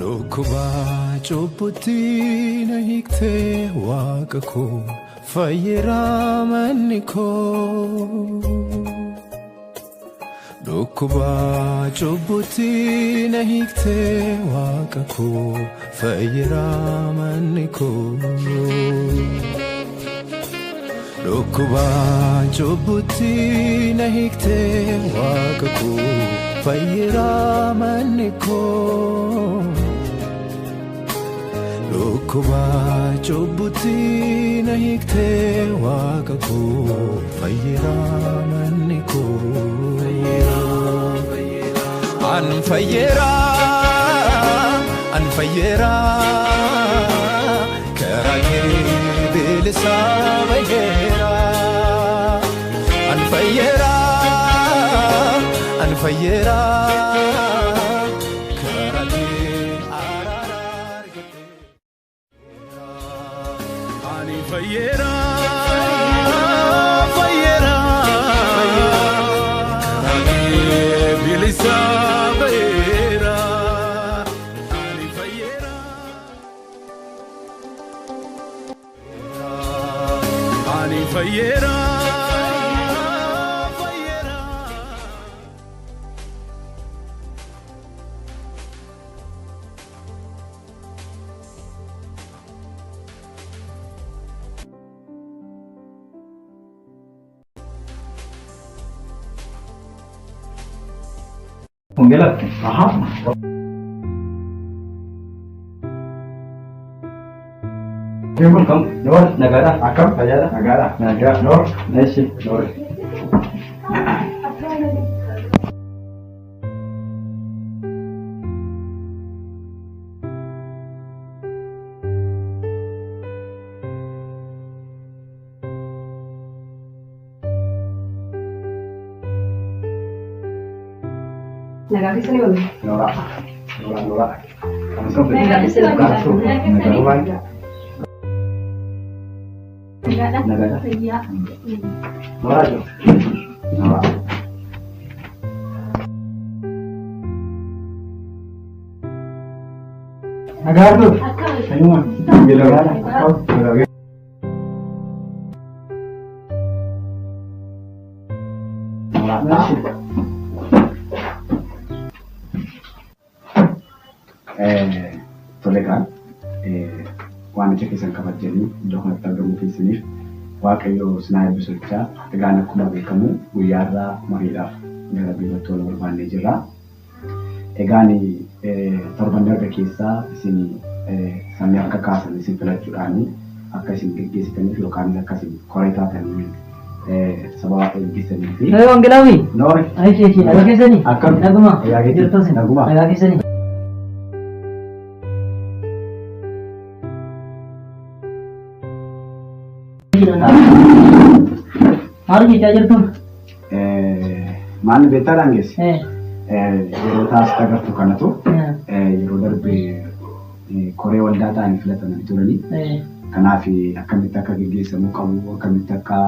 Dhukkuba cubbutti na hiiktee waaqa koo fayyiraa manni koo. Dhukkuba cubbutti na hiiktee waaqa koo fayyiraa manni koo. Dhukkuba cubbutti na hiiktee waaqa koo fayyiraa manni koo. Dhukkuba cubbutti na hiiktee waaqa koo fayyiraa manni koo. An fayyiraa karaa kee bilisaa baheera. An fayyiraa karaa kee araara argate. Ani fayyiraa karaa kee bilisaa baheera. Ani fayyiraa. Unggelah. Aha. Welcome. Nur, negara. Akam, Sajada. Negara. Negara. Nur, Nasi. Nur. Negara di sini boleh. Nora. Langsung beli. Negara di sini. Negara lain. Negara. Iya. Nora jo. Nora. Negara tu. Sayuman. Negara. Kau negara. Nora nasi. Tolekan waan ija keessan kabajanii iddoo kanatti argamuu keessaniif Waaqayyo sinaa eebbisochaa egaan akkuma beekamu guyyaarraa mariidhaaf gara biirootti wal barbaannee jirra. Egaan torban darbe keessaa isin sabni akka kaasan isin filachuudhaan akka isin geggeessitaniif yookaan akka isin koree taatanii saba eebbisanii fi Wangeelaawi. Noore. Ayi nagaa keessanii. Akkam. Naguma. Jirtus naguma. Nagaa keessanii. Maal jechaa jirtu? Maal beektaadhaan geesse? Yeroo taasisa agartu kanatu yeroo darbe koree waldaa ta'anii filatamanii turanii. Kanaaf akkamitti akka geggeessamuu qabu akkamitti akka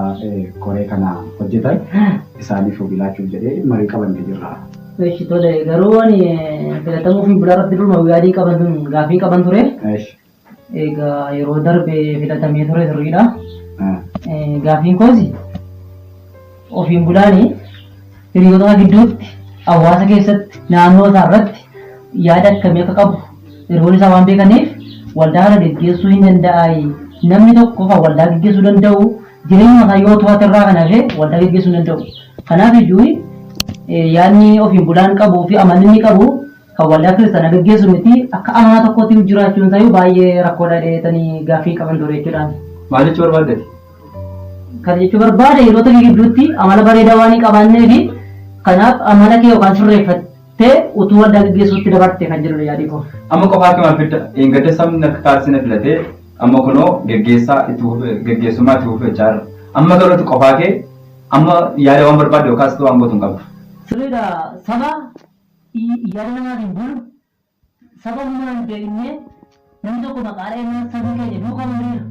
koree kana hojjetan isaaniif obilaachuuf jedhee marii qabannee jirra. Eeshi tole garuu ani filatamuu fi bilaarratti dhuma yaadii qaban gaafii qaban ture. Egaa yeroo darbe filatamee ture sirriidha. Gaafiin koosi ofiin bulaanii hiriyoota gidduutti hawaasa keessatti naannoo isaa irratti yaada akkamii akka qabu hiriyoonni isaa waan beekaniif waldaa kana geggeessuu hin danda'a. Namni tokko kan waldaa geggeessuu danda'u jireenya isaa yoo to'ate irraa kan hafe waldaa geggeessuu hin danda'u. Kanaaf iyyuu yaadni ofiin bulaan qabuu fi amanni qabu kan waldaa kiristaanaa geggeessu miti akka amanaa tokkotti jiraachuun isaa baay'ee rakkoodha dheetanii gaafii qaban ture jechuudhaan. Maal jechuu barbaadde? Kan jechuu barbaade hiriyoota gidduutti amala bareedaa waan qabannee fi kanaaf amala kee yookaan sirreeffattee utuu waldaa geggeessuutti dabarte kan jedhudha yaadii koo. Amma qofaa akka maal fidda eeggatee sabni akka kaarsina filatee amma kunoo geggeessummaa itti fufachaa jira. Amma galuutti qofaa kee amma yaada waan barbaadde yookaas waan gootu hin qabdu. Sirriidha saba yaada namaatiin bulu saba humnaan deemnee namni tokko maqaadha inni sabii keenya duukaa mul'isa.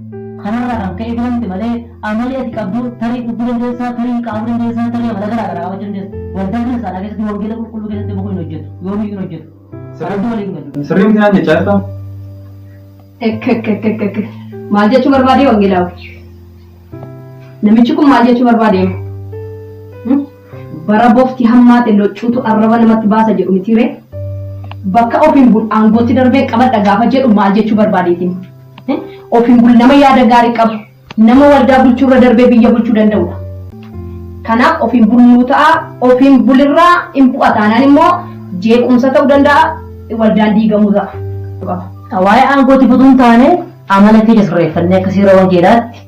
Kanarraa kan ka'e biratti malee amali ati qabdu tarii dhuguu dandeessaa, tarii qaamuu dandeessaa, tarii amala garaa garaa qabachuu dandeessaa. Waldaan kiristaanaa keessatti wangeela qulqulluu keessatti boqoo hin hojjetu, yoomii hin hojjetu. Sirriitti waliin galu. Sirriitti naan jechaa jirta. Maal jechuu barbaade Wangeelaawi? Namichi kun maal jechuu barbaade? Bara bofti hammaate loccuutu arraba namatti baasa jedhu mitiiree? Bakka ofiin bul aangootti darbee qabadha gaafa jedhu maal jechuu barbaadeetiin? Ofiin bul nama yaada gaarii qabu, nama waldaa bulchuurra darbee biyya bulchuu danda'udha. Kanaaf ofiin bulnuu ta'a, ofiin bulirraa hin bu'a taanaan immoo jeequmsa ta'uu danda'a, waldaan diigamuu ta'a. Waa'ee aangootti butuun taane amala keenya sirreeffannee akka seera wangeelaatti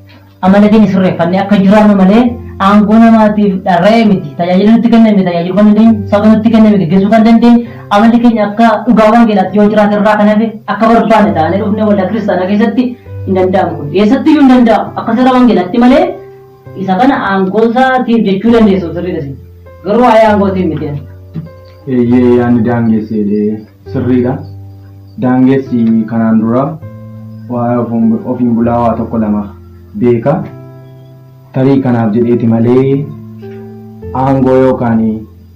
amala keenya sirreeffannee akka jiraannu malee aangoo namaatiif dharra'ee miti. Tajaajila nutti kenname tajaajiluu kan dandeenyu, saba nutti kenname gaggeessuu kan dandeenyu, amalli keenya akka dhugaa wangeelaatti yoo jiraate irraa kan hafe akka barbaanne taanee dhufnee waldaa kiristaanaa keessatti hin danda'amu. Eessatti iyyuu hin danda'amu akka seera wangeelaatti malee isa kana aangoo isaatiif jechuu dandeessu sirriidha. Garuu waa'ee aangootiin miti. Eeyyee yaadni daangesseedhe sirriidha. Daangessi kanaan dura waa'ee ofiin bulaa waa tokko lama beeka. Tarii kanaaf jedheeti malee aangoo yookaan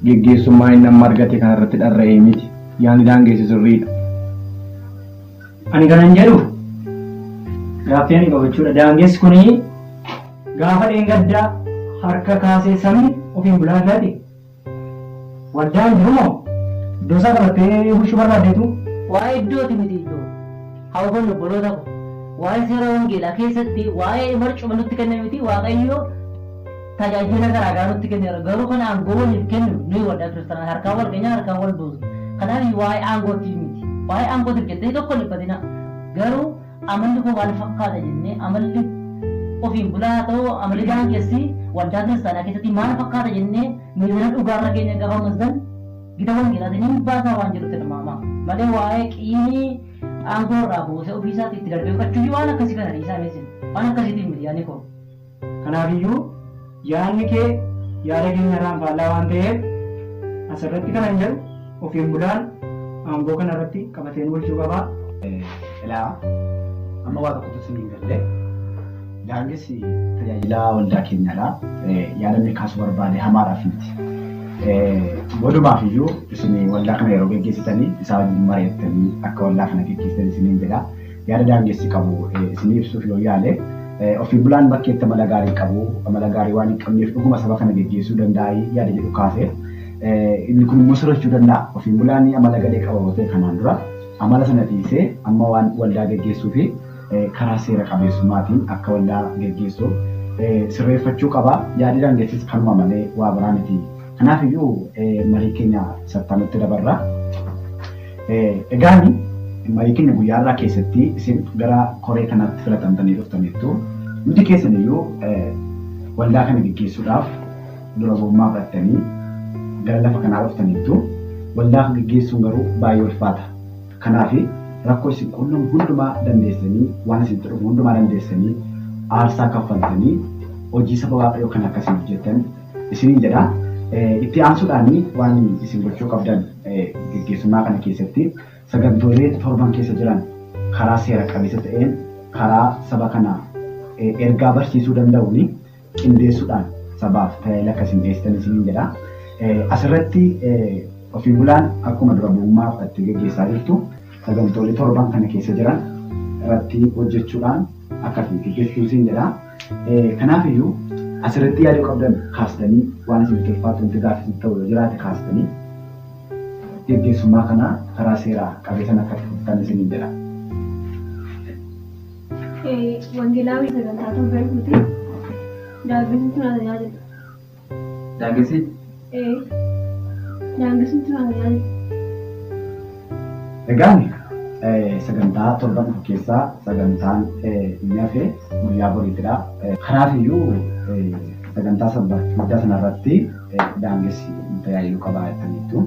geggeessummaa inni amma argate kanarratti dharra'ee miti. Yaadni daangessi sirriidha. Ani kanan jedhu gaaffii ani qabachuudha. Daangessi kuni gaafa dheengaddaa harka kaasee sabni ofiin bulaa taate waldaan jirumoo iddoo isaa qabattee bulchuu barbaaddeetu. Waa'ee iddooti miti iddoo. Hawwan obboloota ko. Waa'ee seera wangeelaa keessatti waa'ee marcuma nutti kenname miti Waaqayyo tajaajila garaagaraa nutti kenneera. Garuu kana aangoo waliif kennu nuyi waldaa kiristaanaa harkaan wal keenya harkaan wal buusu. Kanaaf waa'ee aangootiif miti. Waa'ee aangootiif jettee tokko hin dhiphatina. Garuu amalli koo maal fakkaata jennee amalli ofiin bulaa ta'u amalli daangessi waldaa kiristaanaa keessatti maal fakkaata jennee miidhagina dhugaarra keenya gaafa masdan gita wangeelaatiin hin baasaa waan jirutti dhimaamaa. Malee waa'ee qiimii aangoo irraa buusee ofii isaatti itti darbee fudhachuu waan akkasii kana dhiisaa meessin waan akkasiitiin miti yaadni koo. Kanaafiyyuu yaadni kee yaada keenya irraan faallaa waan ta'eef asirratti kanan jedhu ofiin bulaan aangoo kana irratti qabateen bulchuu qabaa. Ilaa amma waa tokkotu isin hin galle daangessi tajaajila waldaa keenyadha. Yaadamni kaasuu barbaade hamaadhaaf miti. Walumaaf iyyuu isin waldaa kana yeroo gaggeessitanii isaa wajjin mari'attanii akka waldaa kana gaggeessitan isiniin jedha. Yaada daangessi qabu isin ibsuuf yoo yaale ofiin bulaan bakkeetti amala gaarii qabu, amala gaarii waan hin qabneef dhuguma saba kana gaggeessuu danda'a yaada jedhu kaase. Inni kun immoo sirrachuu danda'a. Ofiin bulaan amala gadhee qaba ta'e kanaan dura amala sana dhiisee amma waan waldaa gaggeessuu fi karaa seera qabeessummaatiin akka waldaa gaggeessu sirreeffachuu qaba. Yaadi daangessis kanuma malee waa biraa miti. Kanaaf iyyuu marii keenya sattanutti dabarra. Egaan marii keenya guyyaarraa keessatti isin gara koree kanaatti filatamtanii dhuftaniittu nuti keessan iyyuu waldaa kana gaggeessuudhaaf dura bu'ummaa fudhattanii gara lafa kanaa dhuftaniittu waldaa kana gaggeessuun garuu baay'ee ulfaata. Kanaaf rakkoo isin qunnam hundumaa dandeessanii waan isin dhufu hundumaa dandeessanii aarsaa kaffaltanii hojii saba waaqayyoo kan akkasiin hojjettan isiniin jedha. Itti aansuudhaan waan isin gochuu qabdan gaggeessummaa kana keessatti sagantoolee torban keessa jiran karaa seera qabeessa ta'een karaa saba kana ergaa barsiisuu danda'uun qindeessuudhaan sabaaf tajaajila akkasiin dhiyeessitan isiniin jedha. Asirratti ofiin bulaan akkuma dura bu'ummaa fudhattee gaggeessaa jirtu sagantoolee torban kana keessa jiran irratti hojjechuudhaan akkasiin gaggeessuu isiniin jedha. Kanaaf iyyuu asirratti yaaduu qabdan kaastanii waan isin ulfaatu wanti gaaffii ta'u yoo jiraate kaastanii gaggeessummaa kana karaa seeraa qabeessan akka fudhatan isiniin jedha. Wangeelaawi sagantaa torban nuti daangessi tuna tajaajila. Daangessi? Daangessi tuna tajaajila. Egaan sagantaa torban keessaa sagantaan inni hafe guyyaa boriitidha. Kanaaf iyyuu sagantaa guddaa sanarratti daangessi tajaajiluu qabaa jettaniittu.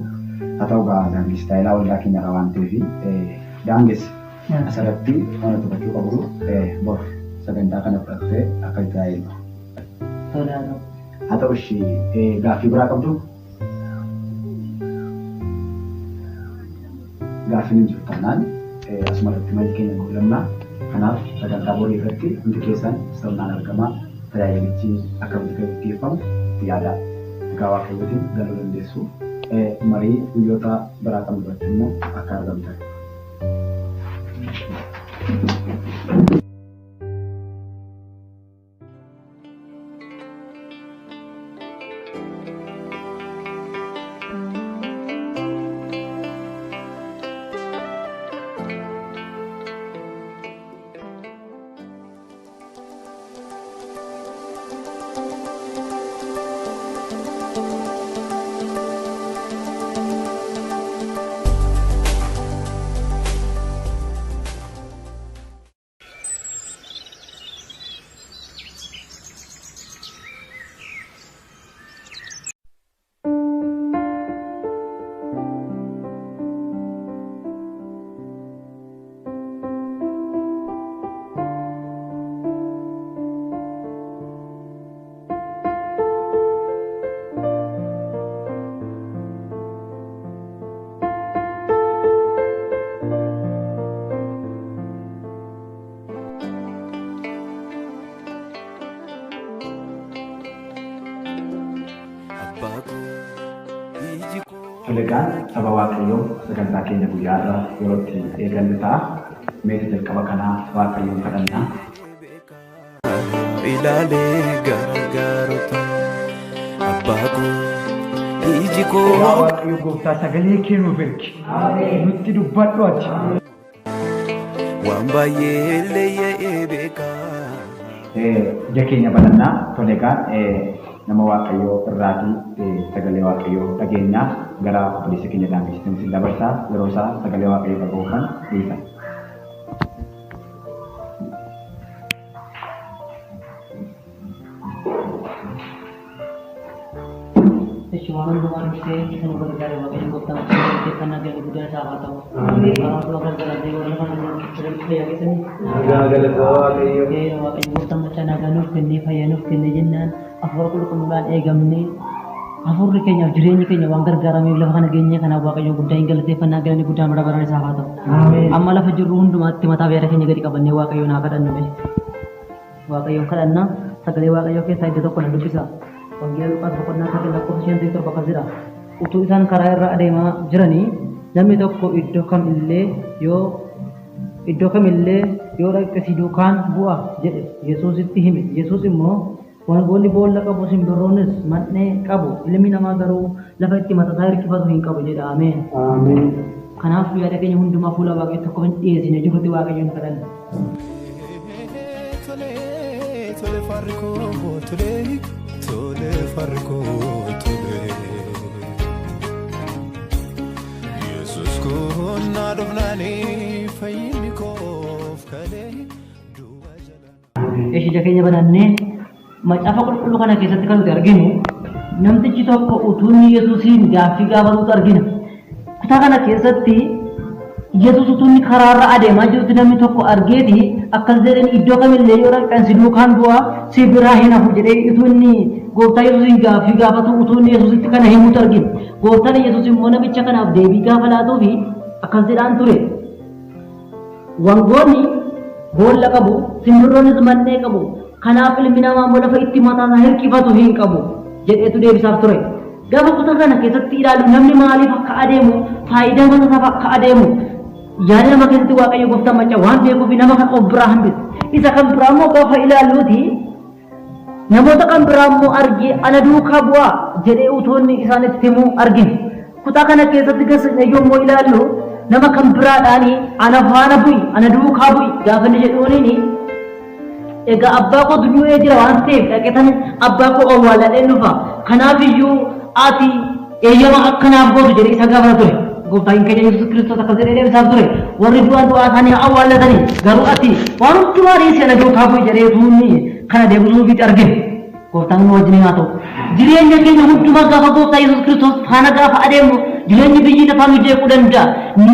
Haa ta'u egaa daangessi tajaajila waldaa keenyadha waan ta'eef daangessi asirratti waan to'achuu qabu bor sagantaa kana fudhattee akka tajaajilu. Haa ta'u ishee gaaffii biraa qabdu? Gaaffii hin jiru taanaan asumarratti marii keenya goolabna. Kanaaf sagantaa borii irratti hundi keessan sirnaan argamaa tajaajilichi akkamitti gaggeeffamu itti yaadaa. Egaa waaqayyootiin galuu dandeessu. marii guyyoota biraa kan biratti immoo akka argamtan. Tolegaan saba Waaqayyoo sagantaa keenya guyyaa irraa yeroo itti eegallu ta'a. Meetii jalqaba kanaa Waaqayyoon kadhannaa. Ilaalee gargaarota abbaa koo iji koo Yaa Waaqayyo gooftaa sagalee kee nuuf ergi. Nutti dubbadhu ati. waan baay'ee leeyya'ee beekaa. Ija keenya banannaa tolegaan nama Waaqayyoo irraatii sagalee Waaqayyoo dhageenyaa gara obboleessa keenya daangessisan sin dabarsaa yeroo isaa sagalee Waaqayyoo dhaga'uufan dhiisan. Waan hundumaa dursee kan gargaare Waaqayyo gooftaan kan nagaa guddaa isaa haa ta'u. Kanaafuu gargaaratee warra kana fayyaa keessanii. Waaqayyo gooftaan machaa nagaa nuuf kennee fayyaa nuuf kennee jennaan hafuura qulqulluudhaan eegamnee hafuurri keenyaaf jireenyi keenya waan gargaarameef lafa kana geenyee kanaaf Waaqayyo guddaa hin galateeffannaa galanii guddaan bara baraan isaa haa ta'u. Amma lafa jirru hundumaatti mataa yaada keenya gadi qabannee Waaqayyo naa kadhannu. Waaqayyo kadhannaa sagalee Waaqayyo keessaa iddoo tokko na dubbisa. Wangeela Luqaas boqonnaa sagal lakkoofsa 57 akkas jedha. Utuu isaan karaa irra adeemaa jiranii namni tokko iddoo kamillee yoo dhaqxe si duukaan bu'a jedhe Yesuusitti hime. Yesuus immoo wangoonni boolla qabu simbirroonnis man'ee qabu ilmi namaa garuu lafa itti matasaa hirkifatu hin qabu jedha. Ameen. Kanaaf yaada keenya hundumaa fuula Waaqayyoo tokko hin dhiyeessine jirutti Waaqayyoon kadhanna. Tole farkoo tole farkoo tole Yesus koo naa dhufnaanii fayyinni koof kalee du'a jala. Ija keenya banannee macaafa qulqulluu kana keessatti kan nuti arginu namtichi tokko utuu inni Yesuusiin gaaffii gaafatuutu argina. Kutaa kana keessatti Yesuus utuu inni karaarra adeemaa jirutti namni tokko argeeti akkas jedheen iddoo kamillee yoo dhaqxan si duukaan bu'aa si biraa hin hafu jedhee utuu inni gooftaa Yesuusiin gaaffii gaafatu utuu inni Yesuusitti kana himuutu argina. Gooftaan Yesuus immoo namicha kanaaf deebii gaafa laatuufi akkas jedhaan ture. Wangoonni boolla qabu simbirroonnis man'ee qabu kanaaf ilmi namaa immoo lafa itti mataasaa hirkifatu hin qabu jedheetu deebisaaf ture. Gaafa kutaa kana keessatti ilaalu namni maaliif akka adeemu faayidaa mataasaaf akka adeemu yaada nama keessatti Waaqayyo gooftaan macaa waan beekuuf nama kan of biraa hambisa. Isa kan biraa immoo gaafa ilaaluuti namoota kan biraa immoo argee ana duukaa bu'aa jedhee utoonni isaanitti himuu argina. Kutaa kana keessatti gasa yommuu ilaallu nama kan biraadhaani ana faana bu'i ana duukaa bu'i gaafa inni jedhuuniini egaa abbaa koo du'ee jira waan ta'eef dhaqetan abbaa koo awwaaladheen dhufa. Kanaafiyyuu ati eeyyama akkanaaf gootu jedhee isa gaafata ture. Gooftaan keenya Yesuus Kiristoos akkas jedhee deebisaaf ture. Warri du'an du'aa isaanii awwaallatanii garuu ati waan hundumaa dhiisee ana duukaa bu'i jedhee tuunni kana deebisuufiitti argine. Gooftaan nu wajjin haa ta'u. Jireenya keenya hundumaa gaafa gooftaa Yesuus Kiristoos faana gaafa adeemu jireenyi biyyi lafaa nu jeequu danda'a.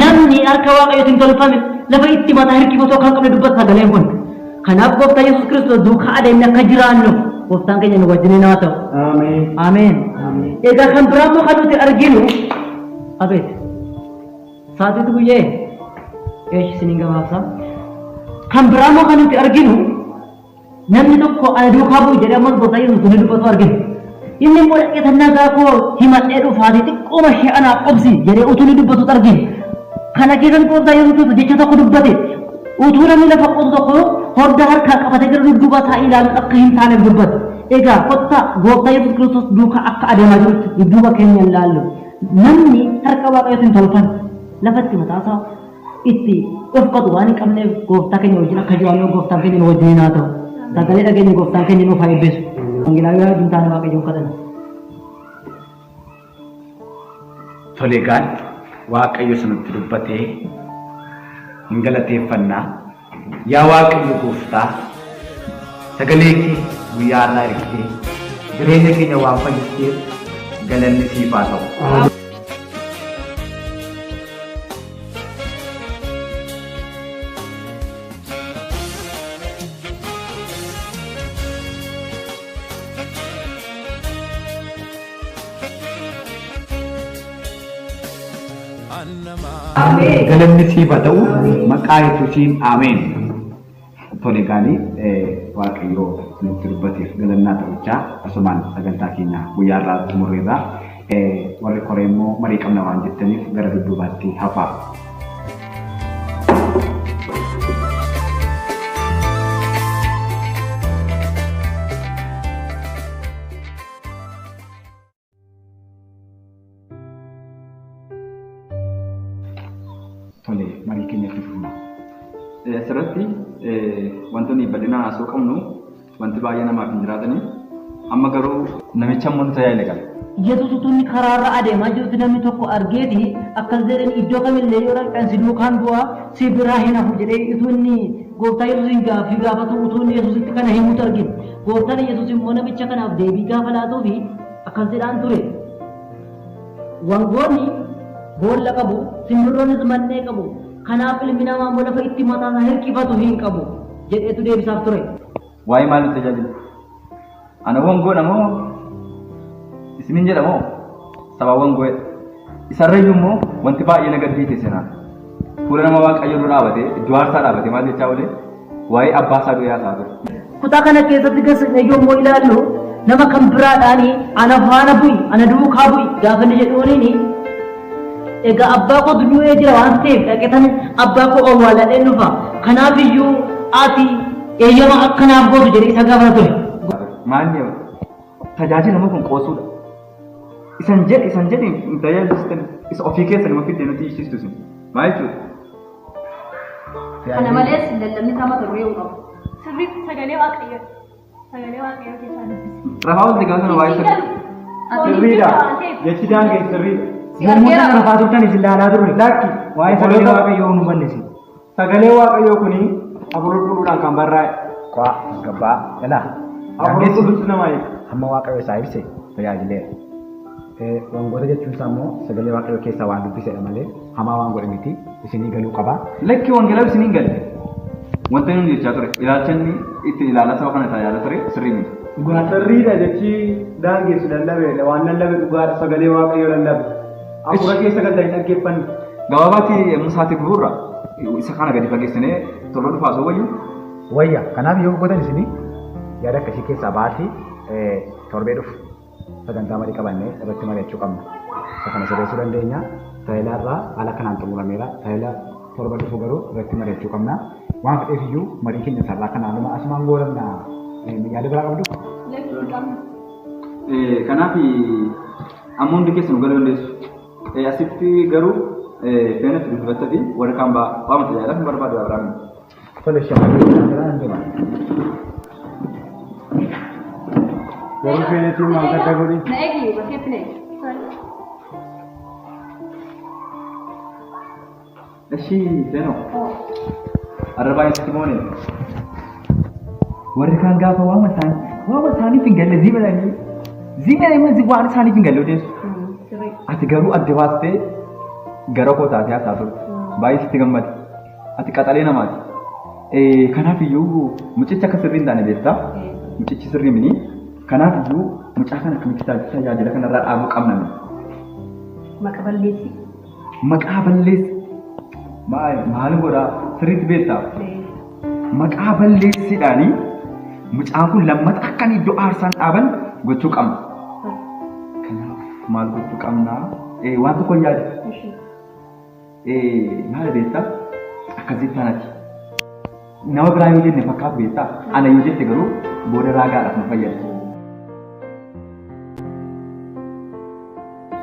Namni harka Waaqayyootiin tolfame lafa itti mataa hirkifatu kan qabne dubbata sagaleen kun. Kanaaf gooftaa Yesuus Kiristoos duukaa adeemne akka jiraannu gooftaan keenya nu wajjin haa ta'u. Ameen. Egaa kan biraa immoo kan nuti arginu abeet saatiitu guyyee isiniin gabaabsa. Kan biraa immoo kan nuti arginu namni tokko ana duukaa bu'u jedhee ammas gooftaa Yesuus kun dubbatu argina. Inni immoo dhaqeeta nagaa koo himadhee dhufaati xiqqooma ishee anaaf obsi jedhee utuu ni dubbatu argine. Kana keessatti gooftaa Yesuus jecha tokko dubbate. Utuu namni lafa qotu tokko horda harkaa qabatee gara dudduuba isaa ilaaluun akka hin taaneef dubbate. Egaa kottaa gooftaa Yesuus Kiristoos duukaa akka adeemaa jirutti dudduuba keenya hin laallu. Namni harka waaqayyootiin tolfame lafatti mataasaa itti dhufqatu waan hin qabneef gooftaa keenya wajjin akka jiraannu gooftaan keenya nu wajjin haa ta'u. Sagalee dhageenya gooftaan keenya nuuf haa eebbisu. Wangeelaa juntaana waaqayyoon kadhana. Toleegaan waaqayyo sinutti dubbatee hin galateeffannaa. Yaa waaqayyo gooftaa sagalee kee guyyaa irraa ergitee jireenya keenya waan fayyifteef galanni siif haa ta'u. Galanni siif haa ta'u maqaa Yesuusiin ameen. Toleegaanii waaqayyo nutti dubbateef galannaa ta'uchaa asumaan sagantaa keenya guyyaa irraa xumurreerraa warri koree immoo marii qabna waan jettaniif gara dudduubaatti hafaa. Tole marii keenyatti fufna. Asirratti wantoonni bal'inaan haasoo qabnu wanti baay'ee namaaf hin jiraatanii amma garuu namicha ammoo nu tajaajila qaba. Yesuus utuu inni karaarra adeemaa jirutti namni tokko argeeti akkas jedhanii iddoo kamillee yoo dhaqxan si duukaan bu'aa si biraa hin hafu jedhee utuu inni gooftaa Yesuusin gaaffii gaafatu utuu inni Yesuusitti kana himutu argina. Gooftaan Yesuus immoo namicha kanaaf deebii gaafa laatuu fi akkas jedhaan ture. Wangoonni boolla qabu, simbirroonnis mannee qabu. Kanaaf ilmi namaa immoo lafa itti mataasaa hirkifatu hin qabu jedheetu deebisaaf ture. Waa'ee maaliif tajaajila? Ana wangoodha moo isiniin jedha moo saba wangoodha? Isarrayyuu immoo wanti baay'ee na gaddisiise seenaa. Fuula nama waaqayyo dura dhaabatee iddoo aarsaa dhaabatee maal jechaa oole waa'ee abbaa isaa du'ee haasaa ture. Kutaa kana keessatti gasne yommuu ilaallu nama kan biraadhaani ana faana bu'i ana duukaa bu'i gaafa inni jedhuuniini egaa abbaa koo du'ee jira waan ta'eef dhaqeetan abbaa koo awwaaladheen dhufa. Kanaaf iyyuu ati eeyyama akkanaaf gootu jedhee isa gaafata ture. Maalni tajaajila nama kun qoosuudha. Isan jedhi tajaajila isa ofii keessan nama fiddee nuti ishisiistu sun maal jechuudha? Kana malees lallabni sama turuu yoo qabu. Sirriitti sagalee waaqayyoo keessaa dubbisi. Rafaa wanti gaafatan waa'ee sirriidha. Jechi daangee sirriidha. Yommuu kana rafaa turtan isin ilaalaa turre lakki waa'ee sagalee waaqayyoo nu balleessi. Sagalee waaqayyoo kuni afur qulqulluudhaan kan barraa'e. Waa gabbaa dhala. Afur qulqulluutu nama eega. Hamma waaqayyo isaa ibse tajaajileera. Wangoota jechuun isaa immoo sagalee waaqayyoo keessaa waan dubbisedha malee hamaa waan godhe miti isinii galuu qaba. Lakki wangeelaa isiniin galle. Wanta nuti jechaa ture ilaalchanni itti ilaala saba kana tajaajila ture sirrii miti. Sirriidha jechi daangeessu lallabeedha waan lallabe dhugaadha sagalee waaqayyoo lallabe. Afura keessa galta hin dhaggeeffanne. Gabaabaatti musaatti gurra isa kana gadi fageessinee torba dhufaa soo wayyu. Wayya kanaaf yoo gootan isinii yaada akkasii keessaa baasii torbee dhufu sagantaa marii qabannee irratti mari'achuu qabna. Isa kana sirreessuu dandeenya. Tajaajila haala kanaan xumurameera. Tajaajila torba dhufu garuu irratti mari'achuu qabna. Waan fedheef iyyuu marii keenya sarara kanaan asumaan gooranna yaada biraa qabdu. Kanaaf amma hundi keessa nu galuu dandeessu. Asitti garuu feena fi dubbatta fi warra kaan baama tajaajila fi barbaadu Abiraam. Tole shamarree kanaan deema. Garuu feenetiin maal gadda godhi? Na eegi bakkeetti na eegi. Eshi feenoo. Arrabaa itti moone. Warri kaan gaafa waama isaaniif hin galle ziimadanii waan isaaniif hin galle odeessu. Ati garuu adda baastee gara koo taatee haasaa ture. Baay'ee sitti gammade. Ati qaxalee namaati. Kanaaf iyyuu mucichi akka sirrii hin taane beektaa? Mucichi sirrii miti. Kanaaf iyyuu mucaa kana akkamitti tajaajila kanarraa dhaabuu qabna. Maqaa balleessi. Maqaa balleessi. Maal godhaa sirriitti beektaa? Maqaa balleessiidhaanii mucaan kun lammata akka iddoo aarsaan dhaaban gochuu qabna. maal gochuu qabnaa? Waan tokko yaada. Maal beektaa? Akkasitti tanati. Nama biraa yoo jenne fakkaatu beektaa? Ana yoo jette garuu booda raagaadhaaf nu fayyada.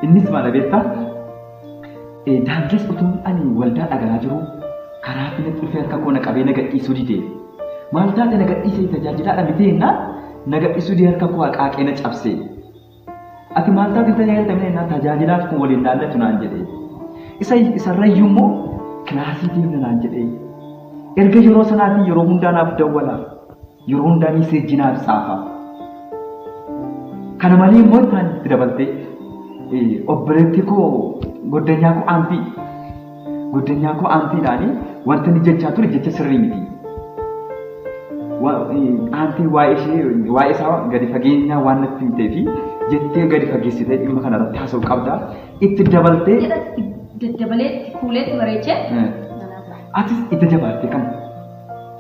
Innis maal beektaa? Daangees utuu ani waldaa dhagalaa jiru karaa finatti dhufee harka koo na qabee na gadhiisuu didee. Maal taate na gadhiisee tajaajilaadha miti jennaan na gadhiisuu didee harka koo haqaaqee na cabsee. Ati maal taate tajaajilamne jennaan tajaajilaaf kun waliin laallatu naan jedhee. Isarrayyuu immoo kilaasii deemna naan jedhee. Erga yeroo sanaatiin yeroo hundaa naaf dawwalaaf yeroo hundaa miseejjii naaf saafaa. Kana malee immoo isaan itti dabaltee obboleetti koo goddanyaa koo aantiidhaanii wanta inni jechaa ture jecha sirrii miti. Aantiin waa'ee isaa gadi fageenyaa waan natti himtee fi jettee gadi fageessitee dhimma kanarratti haasa'uu qabda. Itti dabaltee. Daddabalee kuuleetti bareechee. Atis ija jabaattee kan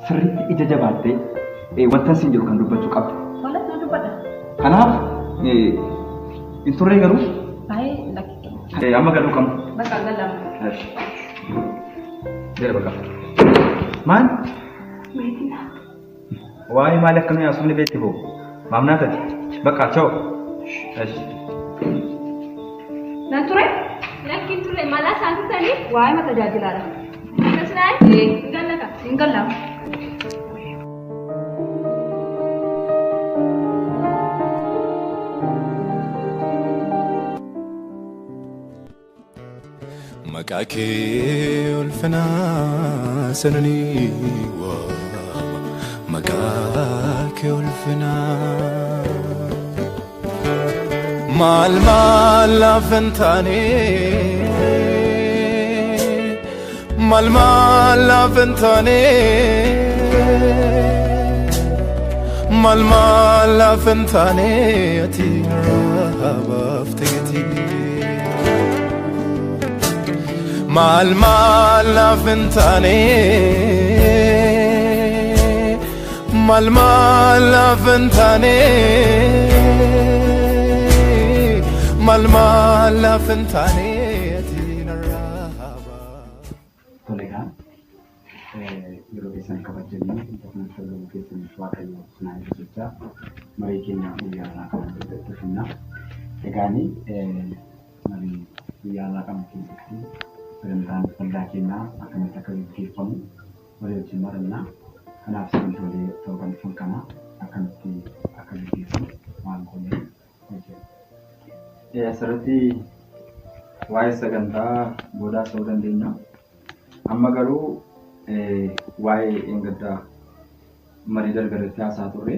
sirriitti ija jabaattee wanta siin jedhu kan dubbachuu qabda. Tola na dubbadha. Kanaaf hin turre garuu. Baay'ee lakkii. Amma galuu qabna. Bakka galamu. Jere bakka. Maal? Waa'ee maal akka nuyi haasofne beekti hoo? Maamnaa tati. Bakka chao. Nan ture? Lakkiin ture malaa isaanii sanii waa'ee ma tajaajilaadha. Tasnaa hin gallaka. Hin gallamu. Maqaa kee ulfinaa sananii waama. Maqaa kee ulfinaa. Maal laafin taanee. Maal laafin taanee. Maal laafin taanee ati raabaaf teeti. Mal laafin taanee. Mal laafin taanee. Mal laafin taanee ati raabaaf. Toleegaan yeroo keessan kabajanii intarneet fayyadamu keessaniif waaqayyo sinaa eebbisuu marii keenya guyyaarraa kan hojjechuufinna. Egaanii marii guyyaarraa qabu keessatti sagantaan waldaa keenyaa akkamitti akka gaggeeffamu walii wajjin marannaa. Kanaaf sagantolee torban dhufan kana akkamitti akka gaggeeffamu maal goonee hojjenna. Asirratti waa'ee sagantaa boodaas ta'uu dandeenya. Amma garuu waa'ee eeggaddaa marii dargaratti haasaa turre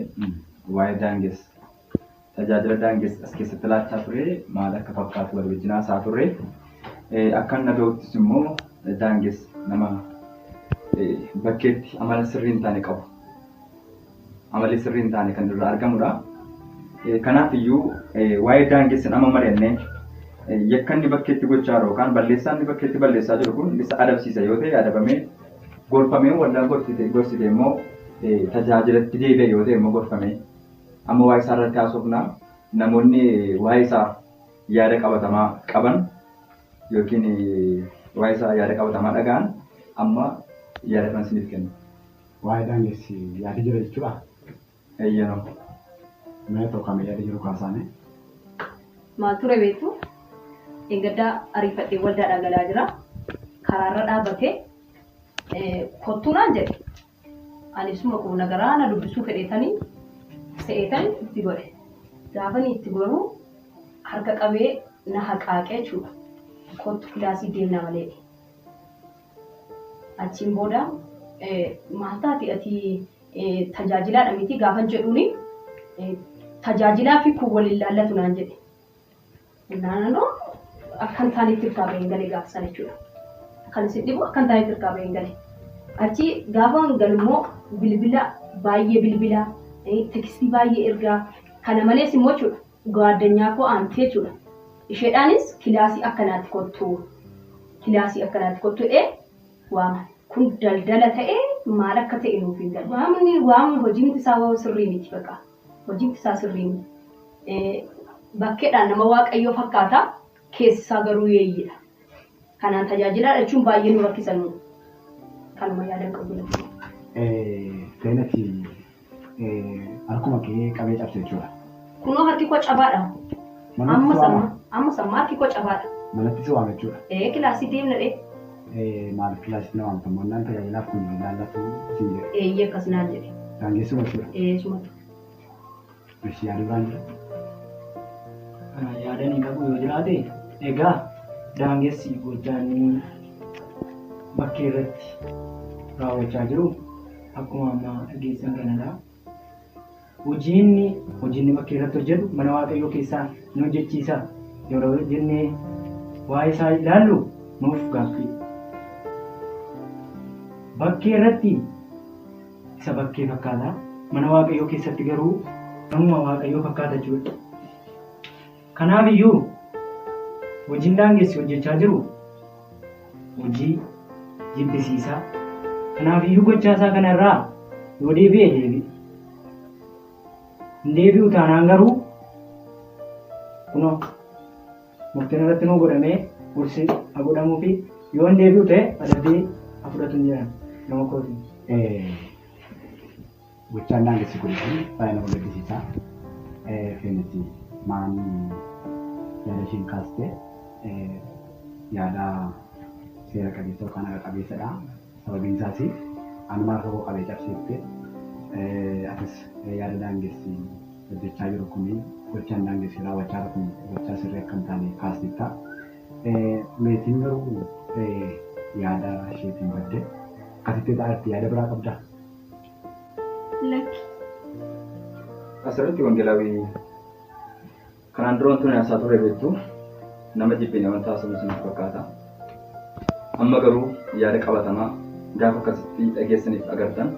waa'ee daangees tajaajila daangees as keessatti laachaa ture maal akka fakkaatu walii wajjin haasaa turre. Akkan naga'uttis immoo daangees nama bakkeetti amala sirrii hin taane qabu. Amalli sirrii hin taane kan irraa argamudha. Kanaaf iyyuu waa'ee daangeessin amma mari'annee yakka inni bakkeetti gochaa jiru yookaan balleessaan inni bakkeetti balleessaa jiru kun isa adabsiisa yoo ta'e adabamee gorfamee waldaa gorsite immoo tajaajilatti deebi'e yoo ta'e immoo gorfamee amma waa'ee isaa irratti haasofnaa namoonni waa'ee isaa yaada qabatamaa qaban yookiin waa'ee isaa yaada qabatamaa dhaga'an amma yaada kan isiniif kennu. Waa'ee daangeessi yaada jira jechuudha. Eeyyanoo. Mee tokko yaada jiru kaasaane. Maal ture beektu? Eeggaddaa ariifadhee waldaadhaa galaa jira. Karaarra dhaabbatee kottuu naan jedhe. Anis maquu nagaraa na dubbisuu fedheetanii se'eetanii itti godhe. Gaafanii itti godhu harka qabee na haqaaqee jechuudha. Kottu kilaasii deemna malee. Achiin booda maal taati ati tajaajilaadha miti gaafan jedhuuni tajaajilaa fi kun waliin laallatu naan jedhe. Naannoo akkan taanitti hirkaa baheen galee gaafa sana jechuudha. Kan isin dhibu akkan taanitti hirkaa baheen galee. Achi gaafa galummoo bilbila baay'ee bilbilaa tekstii baay'ee ergaa kana malees immoo jechuudha gaaddanyaa koo aantii jechuudha. Isheedhaanis kilaasii akkanaatti kottu waama kun daldala ta'ee maal akka ta'e nuuf hin galu. Waamni hojiin isaa sirrii miti baqa. Hojiin isaa sirrii miti. bakkeedhaan nama waaqayyoo fakkaata keessisaa garuu yeeyyiidha. Kanaan tajaajilaa jechuun baay'ee nu rakkisan kanuma yaadan qabu. Feenati harkuma kee qabee cabse jechuudha. Kunoo harki koo cabaadha. Amma sammaa harki koo cabaadha. Manatti si waama jechuudha. Kilaasii deemna dhee. Maaliif kilaasii nama amtammoonnaan tajaajilaaf kun ilaallatu siin jedhe. Akkas naan jedhe. Daangeessuma jechuudha. Sumatu. Bishii yaaduu biraan jira. Yaadanii qabu yoo jiraate egaa daangessi gochaanii bakkee irratti raawwachaa jiru akkuma amma dhageessan kanadha. Hojiinni bakkee irratti hojjetu mana waaqayyoo keessaa nu hojjechiisa. Yeroo jennee waa'ee isaa ilaallu nuuf gaaffii. Bakkee irratti isa bakkee fakkaata. Mana waaqayyoo keessatti garuu namuma waaqayyoo fakkaata jechuudha. Kanaaf iyyuu hojiin daangessi hojjechaa jiru hojii jibbisiisaa. Kanaaf iyyuu gochaasaa kanarraa yoo deebi'e deebi'e. Hin deebi'u taanaan garuu kunoo murtiin irratti nuu godhamee gorsi haa godhamuu fi yoo hin deebi'u ta'e adabbii haa fudhatu hin jiran nama kootiin. Gochaan daangessi kun baay'ee nama gaddisiisaa. Feenati maanii yaada ishiin kaaste yaada seera qabeessa yookaan haqa qabeessadha. Sababiin isaas anumaa harka koo qabee cabseette akkas yaada daangessi hojjechaa jiru kun gochaan daangessi raawwachaa jiru kun gochaa sirrii akka hin taane kaastetta. Meetiin garuu yaada isheetiin badde akkasitti ta'atti yaada biraa qabdaa? Lakki. Asirratti wangeelaawii kanaan dura wantoonni haasaa ture beektu nama jibbine wanta haasa'u sinuuf fakkaata. Amma garuu yaada qabatamaa gaafa akkasitti dhageessaniif agartan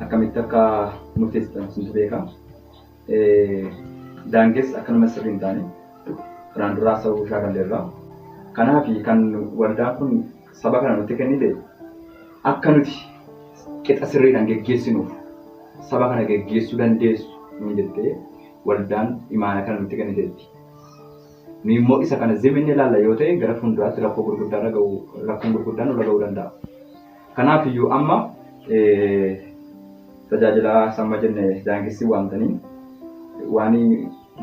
akkamitti akka murteessitan suntu beeka. Daangessi akkanuma sirrii hin taane kanaan dura haasa'uu shaakalleerra. Kanaaf kan waldaan kun saba kana nutti kennite akka nuti qixa sirriidhaan geggeessinuuf saba kana geggeessuu dandeessu ni jettee waldaan imaana kana nutti kenniteetti. Nu immoo isa kana zimminni ilaalla yoo ta'e gara fuulduraatti rakkoon gurguddaan nurra ga'uu danda'a. Kanaaf iyyuu amma tajaajilaa samma jenne daangessi waamtanii waan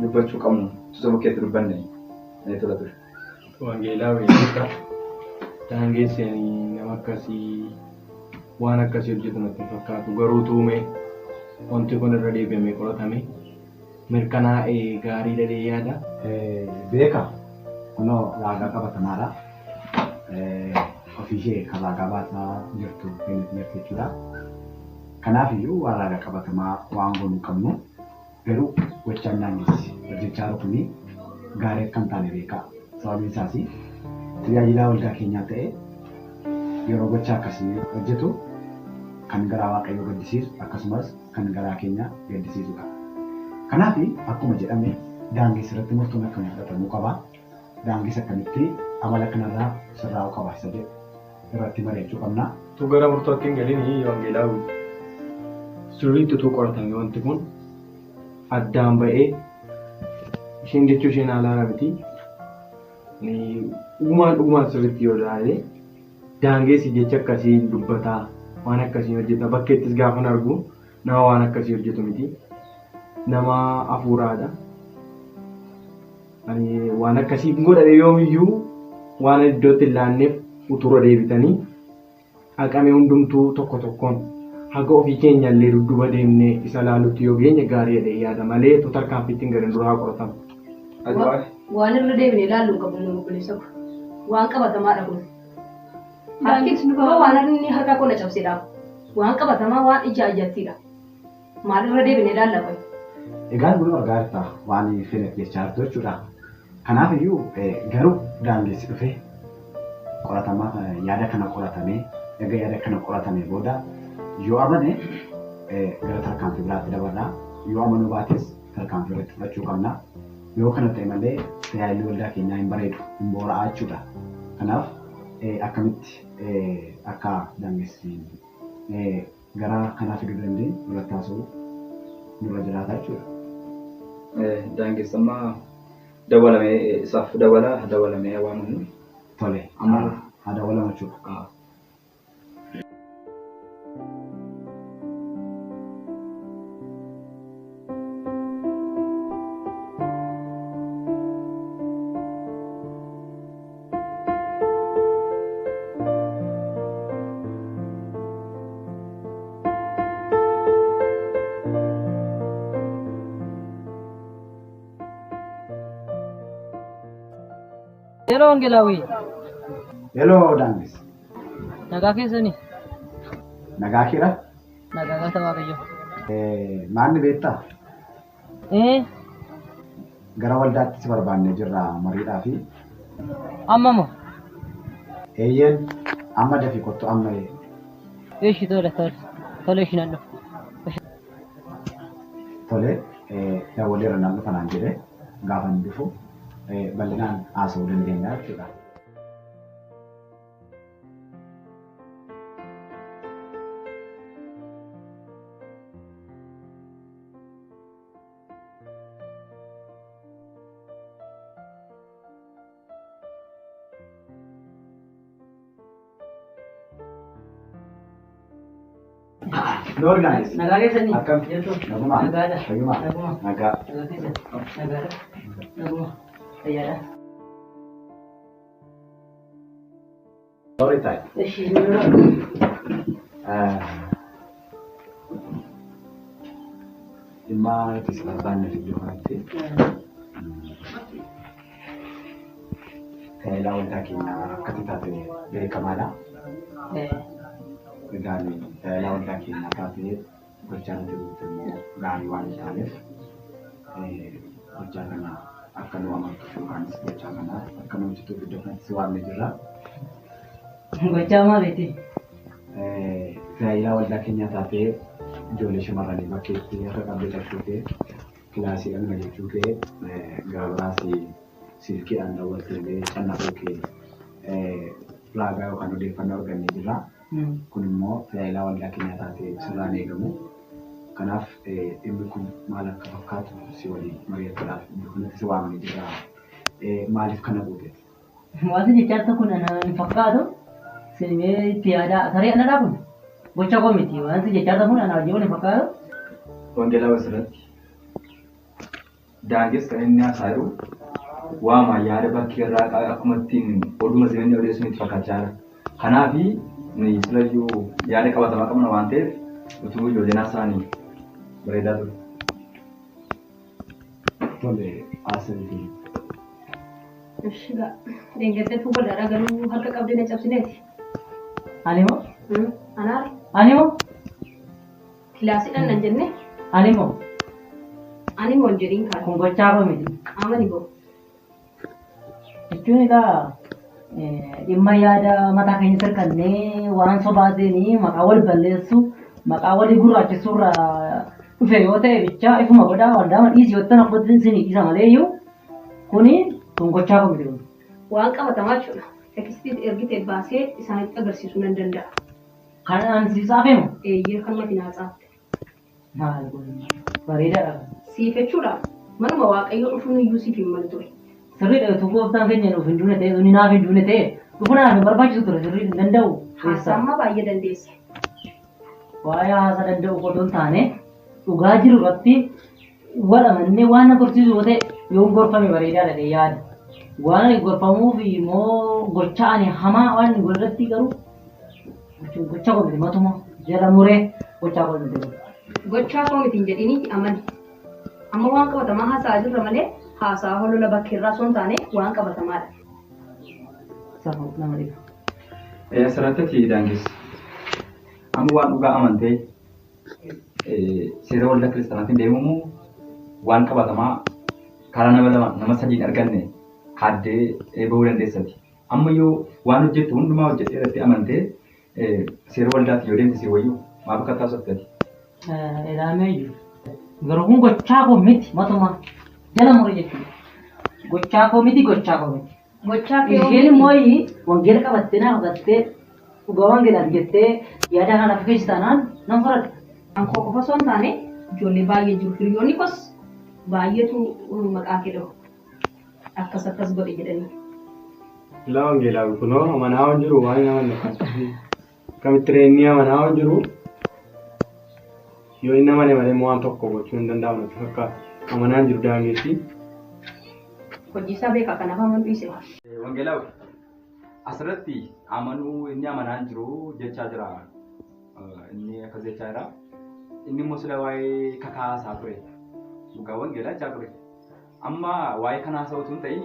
dubbachuu qabnu tusa bukkeetti dubbanne tola ture. Wangeelaa weellisaa daangeessanii nama akkasii waan akkasii hojjetu natti hin fakkaatu garuu tuume wanti kun irra deebi'amee qoratame mirkanaa'ee gaarii dhadhee yaada. Beeka kunoo raagaa qabatamaadha. Ofii ishee kan raagaa baasaa jirtu kenniti jechuudha. Kanaaf iyyuu waan raagaa qabatamaa waan goonuu qabnu garuu gochaan daangessi hojjechaa jiru kuni gaarii akka hin taane beeka. Sababiin isaas tajaajilaa waldaa keenyaa ta'e yeroo gochaa akkasii hojjetu kan garaa waaqayyoo gaddisiisu akkasumas kan garaa keenya gaddisiisudha. Kanaaf akkuma jedhame daangessi irratti murtoon akkamitti fudhatamuu qaba. Daangessi akkamitti amala kanarraa sirraa'uu qaba isa jedhu irratti mari'achuu qabna. Tu gara murtootti hin galin wangeelaa sirriitti utuu qoratame wanti kun addaan ba'ee isheen jechuu isheen haalaara miti. Dhugumaan sirriitti yoo ilaale daangessi jecha akkasii dubbataa waan akkasii hojjeta bakkeettis gaafa argu nama waan akkasii hojjetu miti nama hafuuraadha. Waan akkasii godhame yoomiyyuu waan iddootti hin laanneef utura deebitanii haqame hundumtuu tokko tokkoon haga ofii keenya illee dudduba deemnee isa laalutti yoo geenye gaarii dha yaada malee tarkaanfiitti hin garin duraa qoratamu. Waan irra deebine ilaallu hin qabu nama bilisa waan qabatamaadha kun. Waan inni harka koo na cabsedha. Waan qabatamaa waan ija ijattiidha. Maal irra deebine ilaalla qoy. Egaan kun argaa jirta waan fedhe jechaa jirtu jechuudha. Kanaaf iyyuu garuu daangessi dhufee qoratamaa yaada kana qoratamee egaa yaada kana qoratamee booda yoo amane gara tarkaanfii biraatti dabalaa yoo amanuu baates tarkaanfii irratti fudhachuu qabna. Yoo kana ta'e malee tajaajilli waldaa keenyaa hin bareedu hin boora'aa jechuudha. Kanaaf akkamitti akka daangessi gara kanaa fiduu dandeenyu irratti haasa'uu nurra jiraata jechuudha. Daangessammaa dabalamee isaaf dabalamee waamamu. Tole, amma haa dabalamu jechuudha. Yeroo Angelaawii. Hello, Daangis. Nagaa keessanii. Nagaa kira? Nagaa gata waaqayyo. Maanni beektaa? Gara waldaatti si barbaannee jirra mariidhaa fi. Amma moo? Eeyyeen amma dafii kottu amma Eeshi tole ishi nan dhufu. tole daawwaleera namni kanaan jedhee gaafa inni dhufu bal'inaan haasa'uu dandeenya jechuudha. Lord guys. Nagaa keessanii. Akkam? Nagumaa. Nagaadha. Fayyumaa. Nagumaa. Nagaa. Nagaa keessan. Nagaadha. Nagumaa. Fayyaadha. Sorry time. Eeshi Dhimma itti si barbaanne fi iddoo kanatti tajaajila waldaa keenyaa akkatti taate beekamaadha. Egaan tajaajila waldaa keenyaa taatee gochaa nuti immoo gaarii waan hin taaneef gochaa kana akka nu amantuuf yookaanis gochaa kana akka nu hojjetuuf iddoo kanatti si waamnee jirra. Gochaa maaliiti? Tajaajila waldaa keenyaa taatee ijoollee shamarranii bakkeetti akka qabdee tashuu kee kilaasii dhagna jechuu kee gabaas silkiidhaan daawwattee cannaquu kee ulaagaa yookaan odeeffannoo argannee jirra. Kun immoo tajaajila waldaa keenyaa taatee sirraan eegamu. Kanaaf dhimmi kun maal akka fakkaatu si waliin mari'achuudhaaf iddoo kanatti si waamnee jirra. Maaliif kana gooteeti? Waanti jechaarta kun hin fakkaatu. Sinimee itti yaadaa saree anadhaa kun gocha koo miti. Waanti jechaarta kun anaa wajjin hin fakkaatu. Wangeelaa Wasirratti daanges kan inni haasa'u waama yaada bakkee irraa akkuma ittiin oduma seenanii odeessuun itti fakkaachaa jira. Kanaaf nuyi sirayyuu yaada qabatamaa qabna waan ta'eef utuu ijoolleen haasa'anii bareedaa ture. Tole haasa'uuti. Shiga deeggartee fuula dhaadhaa galuu harka qabdee na cabsineeti. Ani moo? Anaari Ani moo? kilaasiidhaan nan jenne Ani moo? ani moo hin jedhiin kaadha. Kun gochaa koo miti. Amani boo. Jechuun egaa dhimma yaada mataa keenya sirkannee waan sobaa ta'anii maqaa wal balleessu maqaa walii gurraachisuurraa dhufe yoo ta'e bichaa ifuma godhaa waldaa madhiisi yoo ta'an abbootiin isin isa malee iyyuu kuni kun gochaa koo miti. Waan qabatamaa jechuudha. Tekstii ergitee baasee isaanitti agarsiisuu nan danda'a. Kanaan siisaa feemu? Eeyyee kan mati naa xaafte. Maal kun bareedaadha. Siif jechuudha. Manuma waaqayyo dhufuun iyyuu siif hin malu ture. Sirriidha utuu gooftaan keenya nuuf hin duune ta'e inni naaf hin duune ta'e dhufuudhaan hin barbaachisu ture sirrii hin danda'u. Haasamma baay'ee dandeessa. Waa'ee haasa danda'u qotoon hin taane dhugaa jiru irratti wal'amannee waan na gorsiisu yoo ta'e yoo gorfame bareedaadha ta'e yaada. Waan gorfamuuf immoo gocha ani hamaa waan godhatti garuu gocha koo miti matuma jala muree gochaa koo miti. Gochaa koo miti hin jedhiniiti amani. Amma waan qabatamaa haasa'aa jirra malee haasaa holola bakkeerraa osoo hin taane waan qabatamaadha. Safuu nama dhiba. Asirratti daangis amma waan dhugaa amantee seera waldaa kiristaanaatiin deemamu waan qabatamaa karaa nama sadiin arganne haddee bahuu dandeessati. Amma yoo waan hojjettu hundumaa hojjettee irratti amantee seera waldaatti yoo deemte si wayyuu maaf akka taasifattati? Ilaamee jiru. Garuu kun gochaa koo miti matuma jala muree jechuudha. Gochaa koo miti gochaa koo miti. Gochaa kee Isheen immoo wangeela qabattee naaf gattee dhugaa wangeelaati jettee yaada kanaaf keessa taanaan nan faradha. Ankoo qofa osoo hin taane ijoollee baay'ee jiru. Hiriyoonni kos baay'eetu maqaa kee dhabu. akkas godhe jedhanii. Ilaa wangeelaa kunoo amanaa waan jiru waan nama naqatu. Kamitti reennii amanaa waan jiru yoo inni amane malee waan tokko gochuu hin danda'amu natti fakkaata. Amanaan jiru daangeessi. Hojii isaa beekaa kanaaf amanuu dhiise. Wangeelaa asirratti amanuu inni amanaan jiru jechaa jira. Inni akkas jechaa jira. Inni immoo sila waa'ee kakaasaa ture. Dhugaa wangeelaa jechaa ture. Amma waa'ee kanaa sa'utu hin ta'in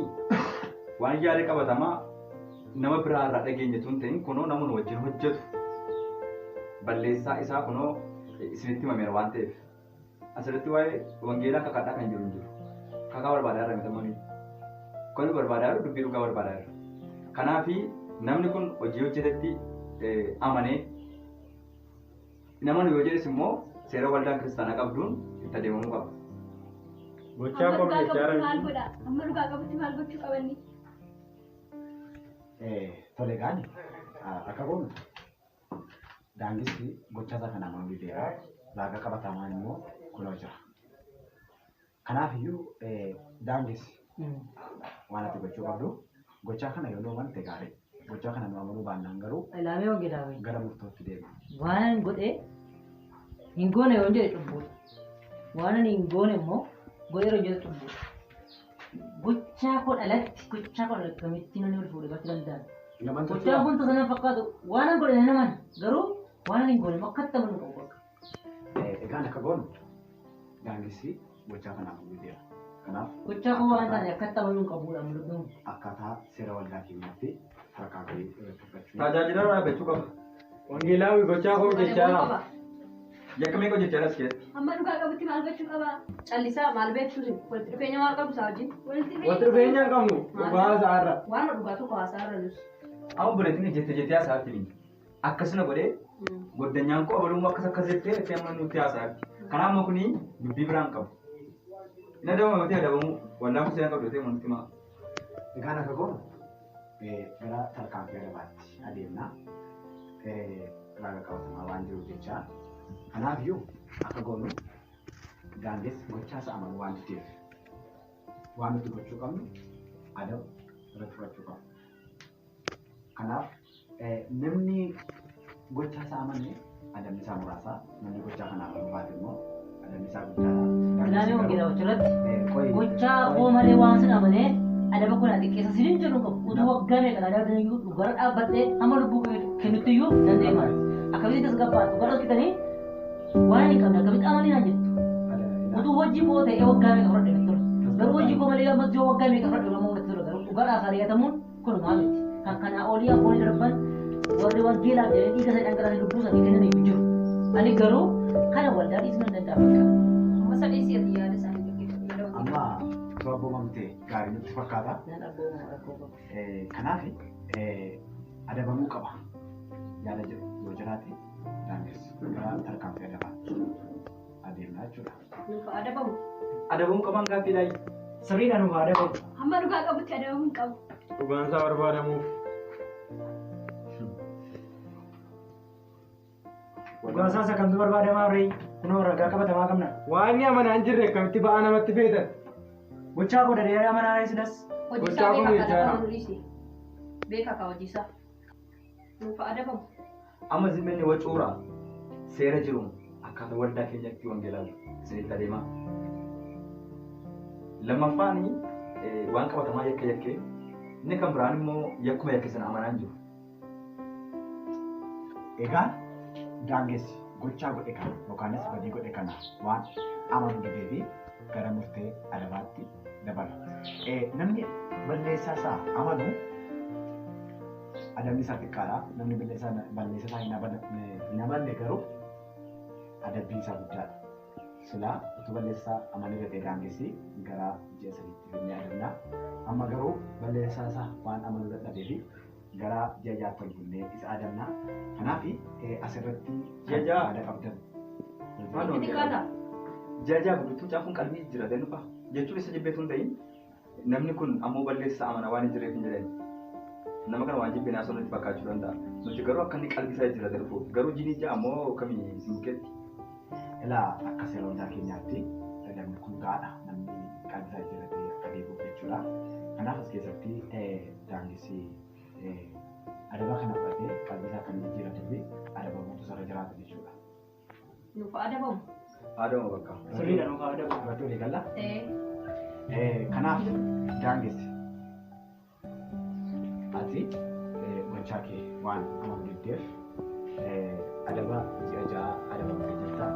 waan yaada qabatamaa nama biraa irraa dhageenyetu hin ta'in kunoo namoonni wajjin hojjetu. Balleessaa isaa kunoo isinitti himameera waan ta'eef. Asirratti waa'ee wangeelaa kakaadhaa kan jiru hin jiru. Kakaa barbaadaa irra miidhamanii. Kan barbaadaa jiru dubbii dhugaa barbaadaa jira. Kanaafi namni kun hojii hojjetetti amanee nama yoo jedhes immoo seera waldaa kiristaanaa qabduun itti adeemamuu qaba. Gochaa qofa jechaara. Amma dhugaa qabutti maal gochuu qabanni? Tole gaani akka goonu daangisti gochaa isaa kana amanuu dideera laaga qabatamaan immoo kunoo jira. Kanaafiyyuu daangis waan ati gochuu qabdu gochaa kana yoo nooman ta'e gaarii. Gochaa kana nu amanuu baannaan garuu Ilaamee wangeelaa wayii. gara murtootti deema. Waan godhee hin goone yoo jedhe cubbuudha. Waan ani hin goone immoo godhee yoo jedhe cubbuudha. Gochaa koo dhalatti kamitti namni wal fuudhee bakka danda'an. Gochaa kun tasaa fakkaatu waan an godhe naman garuu waan ani hin goone akka itti amanuu qabu bakka. Egaan akka goonu daangisi gochaa kana amanuu dideera. Kanaaf Gochaa koo waan taane akka itti amanuu qabuudha mul'atu. akkaataa seera waldaa keenyaatti harkaa gadi irratti fudhachuu. Tajaajila dhaabbachuu qaba. Wangeelaa gochaa qofa jechaara. Yakkamee qaba jechaadha as keessatti. Amma dhugaa qabutti maal gochuu qaba? Callisaa maal beektu walitti dhufeenya maal qabu isaa wajjin? Walitti dhufeenya hin qabnu dhugaa isaarra. Waan dhugaa tokko haasaarra nus. Amma buleetiin jettee haasaatti ni. Akkasuma godhee goddanyaan koo abaluu akkas jettee itti amma nutti haasaatti. Kanaaf kuni dubbii biraan qabu. Ina dama mati adabamu wallaan kusiyaa qabdu ta'e nutti himaa. Egaan akka goonu gara tarkaanfii adabaatti adeemna. Raaga qabatamaa waan jiruuf jecha. Kanaafiyyuu akka goonu daangis gochaa isaa amanuu waan diteef waan nuti gochuu qabnu adaba irratti fudhachuu qabna. Kanaaf namni gochaa isaa amane adabni isaa muraasa namni gochaa kana amanuu baate immoo adabni isaa guddaadha. Ilaamee wangeelaa wajjirratti gochaa koo malee waan sin amanee adaba kun xiqqeessa sinin jedhu qabu utuu waggaa meeqan adabni iyyuu dhugara dhaabbadhee hamma lubbuu kennutti iyyuu dandeemaa. Akkamitti tasgabbaa dhugara hospitanii waan hin qabne akkamitti amanee naan jettu. Utuu hojii koo ta'ee waggaa meeqa fudhadhe ture. Garuu hojii koo malee ammas yoo waggaa meeqa fudhadhe nama walitti ture garuu dhugaa dhaasaa dhiyaatamuun kun maal miti. Kan kanaa olii abboonni darban warri wangeelaaf jedhanii dhiiga isaa dhangala'anii lubbuu isaanii kennanii jiru. Ani garuu kana waldaa dhiisuu hin danda'amu. Amma sadii si'ati yaada isaanii gaggeeffatu. Amma abboomamtee gaarii nutti fakkaata. Kanaaf adabamuu qaba. Yaada jedhu yoo jiraate daangis gara tarkaanfii adabaatti adeemna jechuudha. Nuuf adabamu. Adabamuu qaban gaaffiidhaa. Sirriidhaan nuuf adabamu. Amma dhugaa qabutti adabamuu hin qabu. Dhugaan isaa barbaadamuuf. Dhugaan isaa isa kamtu barbaadamaa ree kunoo ragaa qabatamaa qabna. Waan inni amanaa hin jirre akkamitti ba'aa namatti feetan. Gochaa koo dadee amanaa ree sidas. Hojii Gochaa isaa kun beekaa jechaadha. kan amanuu dhiise. Beekaa ka hojii isaa. Nuuf adabamu. Amma zimmenni wacuura seera jiru akkaataa waldaa keenyatti wangeelaa isinitti adeemaa. Lammaffaan waan qabatamaa yakkee inni kan biraan immoo yakkuma yakke sana amanaan jiru. Egaa daangessi gochaa godhe kana yookaanis badii godhe kana waan amanuu didee fi gara murtee adabaatti dabala. Namni balleessaa isaa amanu adabni isaa xiqqaadha. Namni balleessaa isaa hin amanne garuu adabbiin isaa guddaadha. Silaa utuu balleessaa amanee gatee daangessi gara ji'a sadiitti fidnee adabna. Amma garuu balleessaa isaa waan amanuu dadhabee fi gara ji'a jaatti ol fuudhee isa adabna. Kanaaf asirratti yaada qabdan. Jaajaa guddituu caafuun qalbii jira danfa jechuun isa jibbeetu hin ta'in namni kun ammoo balleessaa amana waan hin jireef hin jedhani. Nama kana waan jibbeen haasoo nutti fakkaachuu danda'a. Nuti garuu akka inni qalbii isaa jira danfu garuu jini ija ammoo kamii simkeetti. Ilaa akka seera waldaa keenyaatti adabni kun gaadha namni qalbii isaa jira akka deebi'uuf jechuudha. Kanaaf as keessatti daangessi adaba kana fudhatee qalbii isaa kan jijjiiratuu fi adabamuutu sarara jiraatu jechuudha. Nuuf adabamu. Adabamu bakka. Sirriidha nuuf adabamu. Irratti walii galla. Kanaaf daangessi ati gochaa kee waan amanamteef adaba ji'a ja'a adabamtee jirta.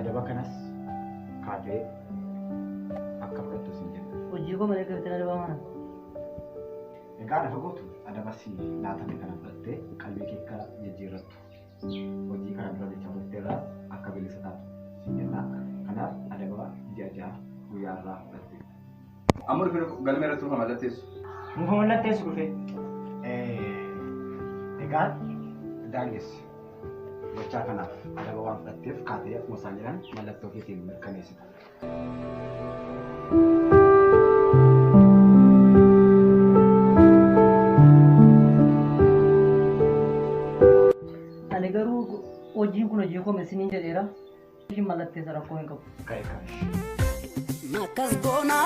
Adaba kanas kaatee akka fudhattu sin jenna. Hojii koo malee galtee adabamaa. Egaa lafa gootu adabasi laatame kana fudhattee qalbii kee akka jijjiirrattu hojii kana dura jecha fudhatteerraa akka bilisa taatu sin jenna. Kanaaf adaba ji'a ja'a guyyaa irraa fudhatte. Amma dhufee galmee irratti dhufa mallatteessu. Nuuf mallatteessu dhufee. Egaa daangessi gochaa kanaaf adaba waan fudhatteef kaatee akkuma isaan jedhan mallattoo keetiin mirkaneessita. Ani garuu hojiin kun hojii koo misiniin jedheera. Hojiin mallatteessa rakkoo hin qabu. Ka'e ka'e. Makas bona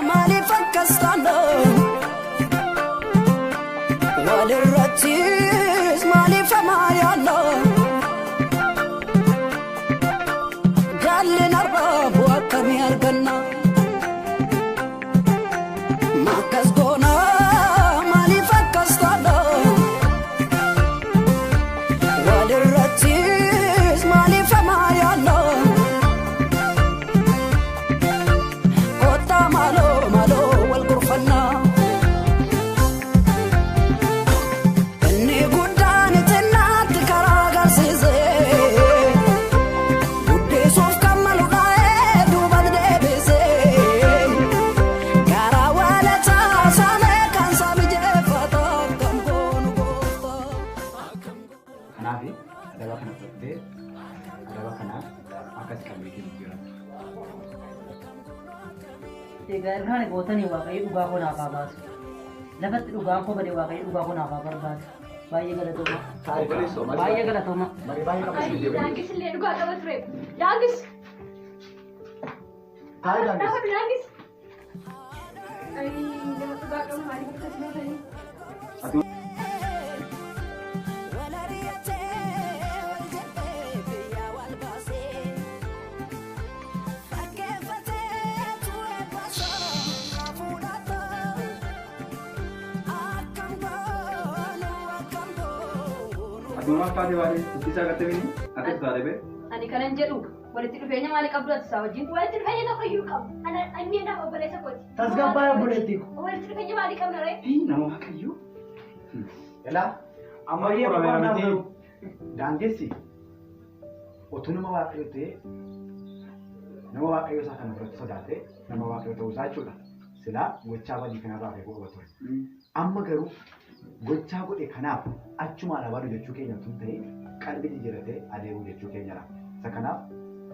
maaliif akkas taana walirrattis maaliif hamaa yaadna jaalli narraa bu'aa akkamii arganna makas bona maaliif akkas taana walirrattis maaliif hamaa yaadna. Egaa gootanii waaqayyo dhugaa koo naaf haa baasu. Lafatti dhugaan koo badee waaqayyo dhugaa koo naaf haa barbaadu. Baay'ee galatooma. Baay'ee galatooma. Daangis illee dhugaa qaba ture. Daangis. Daangis. Nama dhugaa qabu maaliif akkasuma ta'e? Aduun akkaatee baay'ee ittisaa gattee bini akka taatee bee. Ani kanan jedhu walitti dhufeenya maalii qabdu ati isaa wajjin? Walitti dhufeenya tokko iyyuu qabu. Inni naaf obboleessa kooti. Tasgabbaa'ee obboleettii ko. Walitti dhufeenya maalii qabna ree? Nama waaqayyo. Elaa Ammayyaa barbaadamtee daangessi otoo nama waaqayyo ta'e nama waaqayyo isaa kana biratti sodaatee nama waaqayyo ta'uu isaa jechuudha. Silaa gochaa badii kanarraa fi go'uu ture. Amma garuu gochaa godhe kanaaf achumaan abalu jechuu keenya tun ta'e qalbii jijjiirratee adeemuu jechuu keenyadha. Isa kanaaf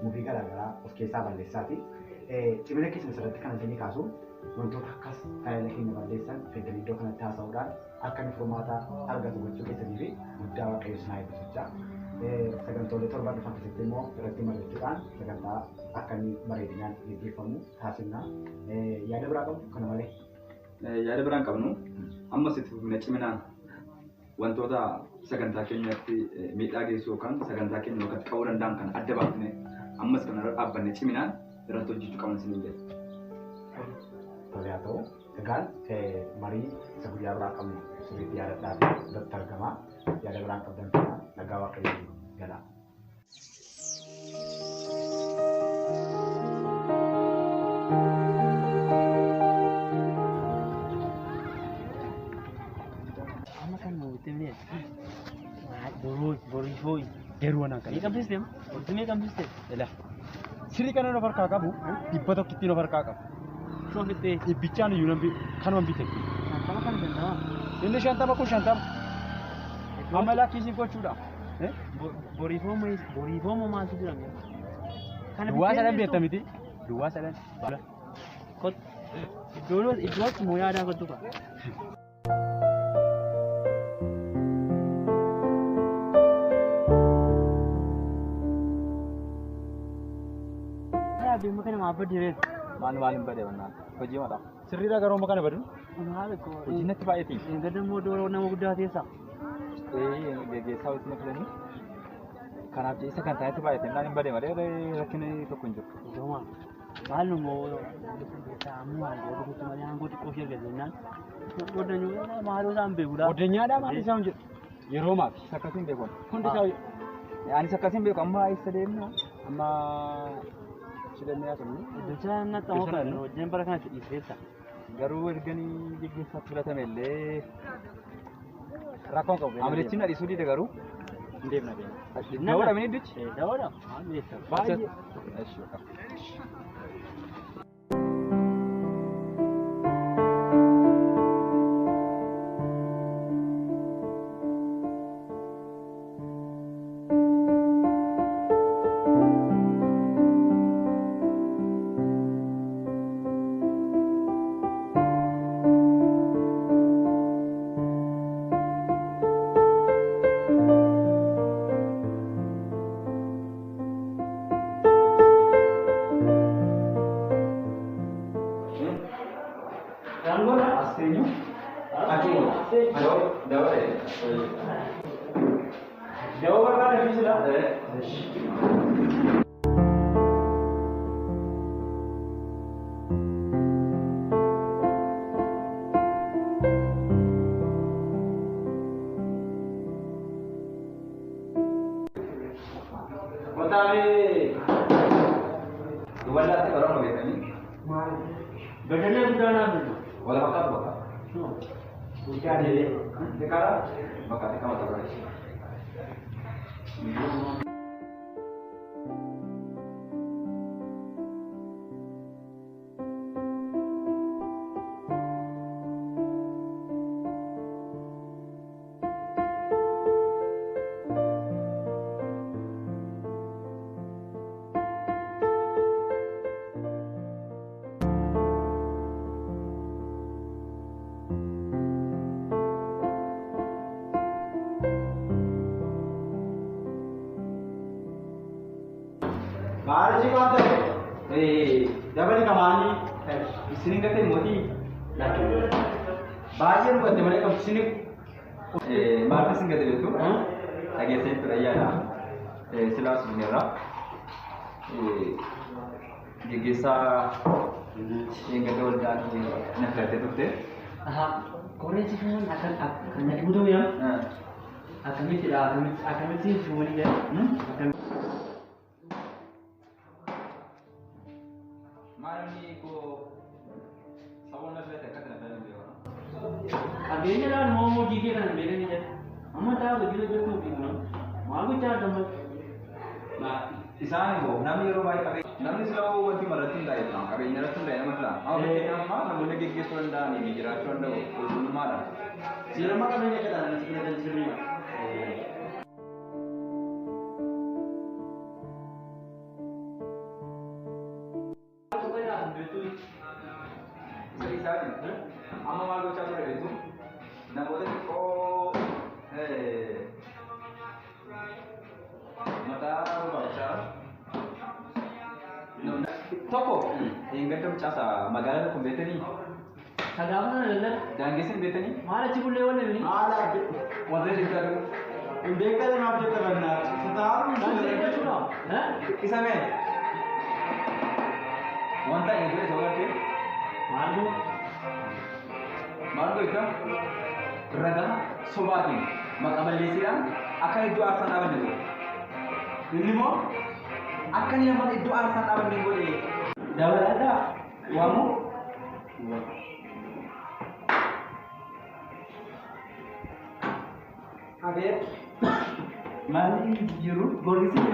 mufii garaagaraa of keessaa balleessaati. Cimina keessa irratti kan isinii kaasuun wantoota akkas tajaajila keenya balleessan fedhan iddoo kanatti haasa'uudhaan akka inni furmaata argatu gochuu keessanii fi guddaa waaqayyo sinaa eebbisachaa. Sagantoolee torban dhufan keessatti immoo irratti mari'achuudhaan sagantaa akka inni bareedinaan gaggeeffamu taasifna. Yaada biraa qabdu kana malee. Yaada biraan qabnu ammas itti fufne ciminaan wantoota sagantaa keenyatti miidhaa geessu yookaan sagantaa keenya yookaan qabuu danda'an kan adda baafne ammas kan dhaabbanne ciminaan irratti hojjechuu qaban isin jedhe. Tole haa ta'u egaan marii isa guyyaa biraa qabnu sirriitti yaadadhaa irratti argama. Yaada biraan qabdan kana nagaa waaqayyoo galaa. Sirrii kana of harkaa qabu dhibba tokkittiin of harkaa qabu. Dhibbichaan iyyuu kanuma bite. Inni shantama kun shantama. Amala kiisiif gochuudha. Boriifoomoo maaltu jedhame? Duwwaa sadan beekta miti. Duwwaa sadan. Iddootti moo yaadaa kottu qaba? Abbiin makana maabba diree. Maal hin badee wannaan hojii mala. Sirriidhaa garuu makana baduu. Maal ko. Hojiinatti baay'eetiin. Gadammoo dooroo nama guddaa teessa. Geggeessaa walitti na filanii. Kanaaf isa kan taanetti baay'eetiin naan hin badee malee rakkinni tokko hin jiru. Jooma. Maal immoo ammoo hangoo tokko malee hangoo xiqqoo ishee argatennaan. Odenyuu maaloo isaan beekudha. Odenyaadhaa maal isaan jedhu. Yeroo maaf akkasiin beeku. Hundi isaa anis akkasiin beeku amma isa deemna amma shilannee haasofnu. Dachaan na xamoo kan hojjeen bara kanatti dhiiseessa. Garuu erganii geggeessaatti filatame illee rakkoon qabu. Amalechiin adii dida garuu hin deemna deema. Dawoodha mini iddichi? Dawoodha. Maal beekta? Baay'ee. Maal baata? Dabali kamaanii isin gate mootii baay'ee dhugatte malee qabu isin maal isin gate beektu dhageessee ture yaada silaa sun irraa geggeessaa eeggate waldaa na filattee turte. Koreessi kun akan natti mudamu yaa akkamitti shumanii yaa Maalumni koo sabboon lafee akka kana fayyadamu beekama. Qabeenya dhaan moomoo jiikee kana beekanii jira. Amma taa'u jira beekuu fi maal gochaa damma. Isaan immoo namni yeroo baay'ee namni sila wanti marratti hin taa'e qabeenya irratti hin taa'e nama ta'a. Haa fakkeenyaaf ammaa namoonni geggeessuu danda'anii fi jiraachuu danda'u ogummaadha. Seerama qabeenya jedhaan natti filatan sirriima. Amma maal gochaa ture beektu namoota xiqqoo mataa barbaachaa tokko eeggadda mucaasa magaalaa tokko beektanii Sagaafa sana lallaa daangessan beektanii maal achi bullee wanne mini haala warree deeggaru hin beekale maaf jetta bannaa isa mee wanta eegale isa warte maal goota ragaa sobaatiin maqaballeessiidhaan akka iddoo aarsaa dhaabanne godhe. Inni immoo akka nama iddoo aarsaa dhaabanne godhe dabalataa waamu. Abeet maal jiru gorgisi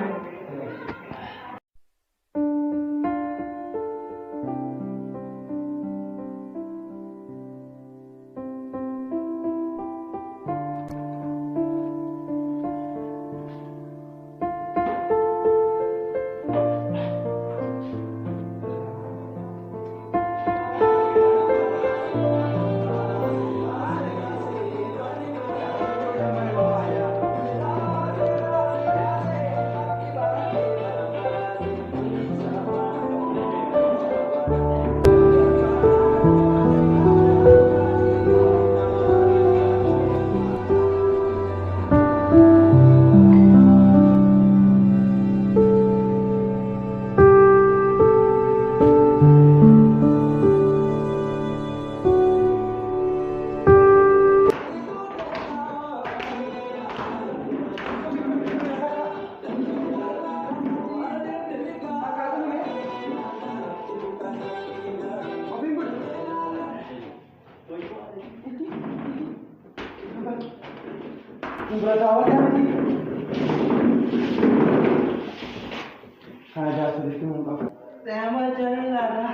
bira taa'aa kana jaarsolii mun qabu. Nama jaarii laata?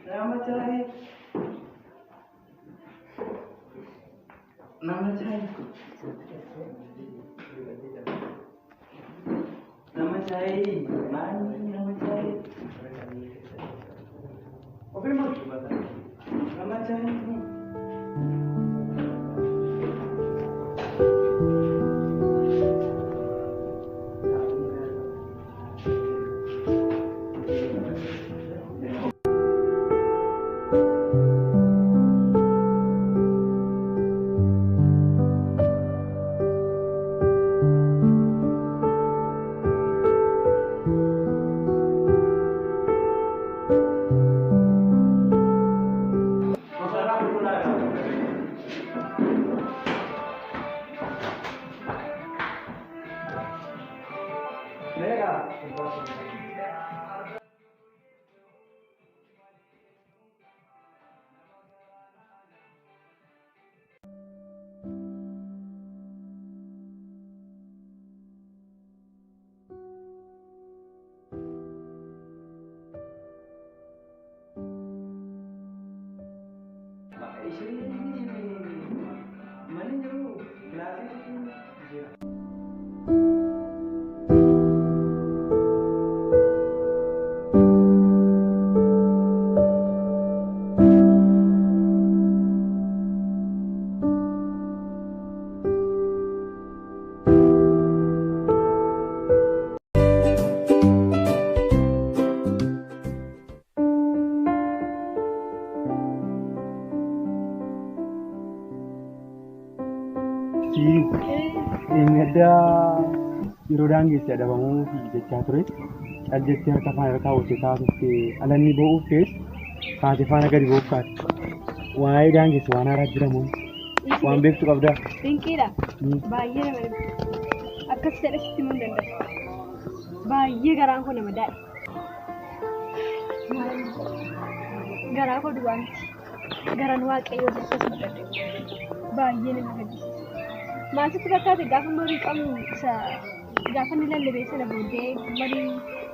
Nama jaarii. Nama jaarii. Nama jaarii. Maali nama jaarii? Ofii moo? Nama jaarii. Yeroo daangeessi adabamuu fi jechaa ture caljetti harka faana irra kaawwattee taatutti alanni bo'uuf keessa kaatee faana gadi bo'uuf kaate waa'ee daangeessi waan haaraa jiramu waan beektu qabdaa. Dinqiidha. Baay'ee nama dhibba. Akkas jedhe sitti himuu hin danda'u. Baay'ee garaan koo nama daadhe. Garaa koo duwwaa miti. Garaan waaqayyoo jecha fudhate. Baay'ee nama gaddisiisa. Maaltu fakkaate gaafa marii qabnu isa gaafa inni lallabee sana booddee marii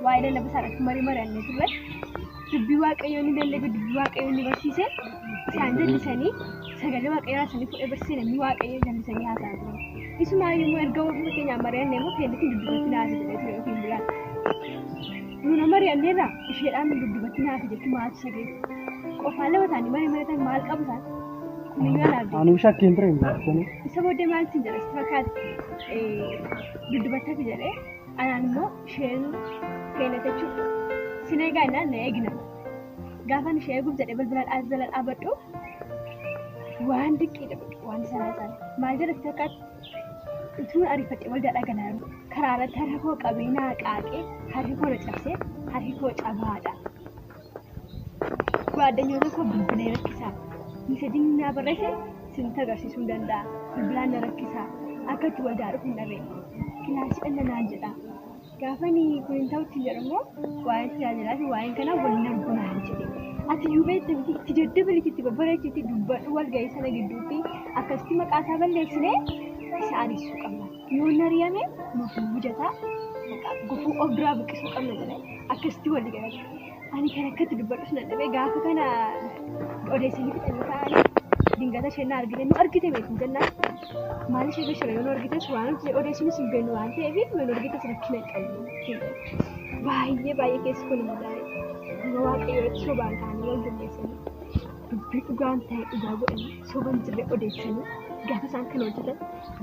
waa'ee lallaba isaadhaaf marii mari'annee turre dubbii waaqayyoo inni lallabe dubbii waaqayyoo inni barsiise isaan jallisanii sagalee waaqayyoo isaanii fudhee barsiise namni waaqayyoo jallisanii haasa'aa turan. Isumaayyuu immoo erga ofuma keenyaan mari'annee immoo feellitiin dubbatti naasa jedhee ture ofiin biraan. Nuna mari'anneerra isheedhaan dubbatti naasa jechuun maaltu sageessu qofaan lama isaanii marii mari'atan maal qabu isaan? Anu shakkii hin ture hin baasanii. Isa booddee maal siin jedha sitti fakkaate duddubattatti jedhee anaan immoo isheen keenya jechuudha. Sin eegaa innaan na eegna. Gaafan ishee eeguuf jedhee balbala jala dhaabadhu waan dinqiidha waan sanaa sana. Maal jedha sitti fakkaate utuun ariifatee wal dhagaa jiru karaa irratti harka koo qabee naa qaaqee harki koo na cabsee harki koo cabaadha. Baaddanyoota koo bilbilee rakkisaa. Bisa dinna barreesse sinta agarsiisuu hin danda'a. Bilbilaan na rakkisaa. Akka itti waldaa dhufu hin dhabee. Kilaasii dhanna naan jedha. Gaafa ni kun hin ta'utti jedhamu waa'een tajaajilaa fi waa'een kanaa waliin arguu naan jedhe. Ati yoo beekte miti itti daddabalitti itti babbareechitti dubbadhu walgahii sana gidduutti akkasitti maqaa isaa balleessinee isa adiisuu qabna. Yoo nariyame nuuf mijataa gufuu of duraa buqqisuu qabna jedhee akkasitti walii galata. Ani kan akkatti dubbadhu sana dhabee gaafa kana odeessanii fixanii ta'anii dingata isheen na argite nu argite beeku jennaan maal ishee bashara yoo nu argites waan nuti odeessinis hin beeknu waan ta'eef nu argites rakkina qabu baay'ee keessi kun hin daa'e nama waaqayyooti sobaan ta'anii wal galmeessanii dubbii dhugaan ta'e dhugaa godhanii soban jirre odeessanii gaafa isaan kan hojjetan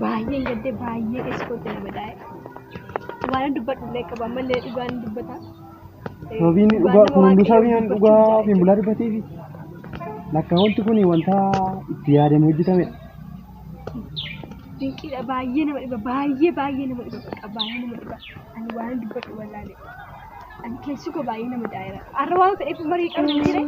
baay'ee hin gaddee baay'ee keessi kootti nama daa'e waan dubbadhu illee qaba ammallee dhugaan dubbata. Sobiin dhugaa kun hunduu sobiin dhugaa fi mul'aa dubbateefi. Lakkaa'onti kun wanta itti yaadamee hojjetamedha. Dinqiidha baay'ee nama dhiba baay'ee nama dhiba baay'ee nama dhiba ani waan dubbadhu wallaalee ani keessi koo baay'ee nama daa'eera har'a waan fedheef marii qabna jire.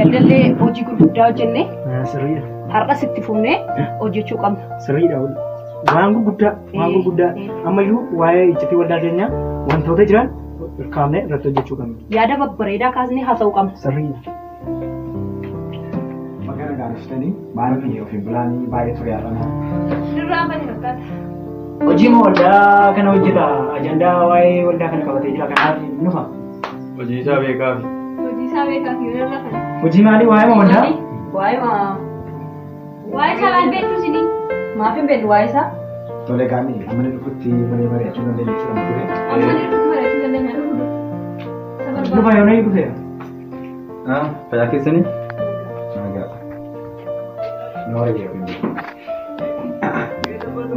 Dheengadallee hojii gurguddaa hojjennee Sirriidha. har'a sitti fufnee hojjechuu qabna. Sirriidha. Waan gurguddaa ammayyuu waa'ee iccitii waldaa keenyaa wantoota jiran kaafnee irratti hojjechuu qabna. Yaada babbareedaa kaasnee haasa'uu qabna. Sirriidha. Magana gaariftanii maaliif ofiin bulaanii baay'ee ture yaadama. Dirraa bane fakkaata. Hojii waldaa kana hojjeta ajandaa waa'ee waldaa kana qabatee jira kanaaf nufa. Hojii isaa beekaa fi Hojii isaa beekaa fi yoo lafa. Hojii maalii waa'ee waldaa? Waa'ee isaa maal beektu sini? Maaf hin beektu waa'ee isaa? Tole gaanii amma dhufutti malee mari'achuu dandeenya jechuudha ture. Amma dhufutti mari'achuu dandeenya dhufu. Nufa yoo na dhufeera. Fayyaa keessanii? Noora jedhu.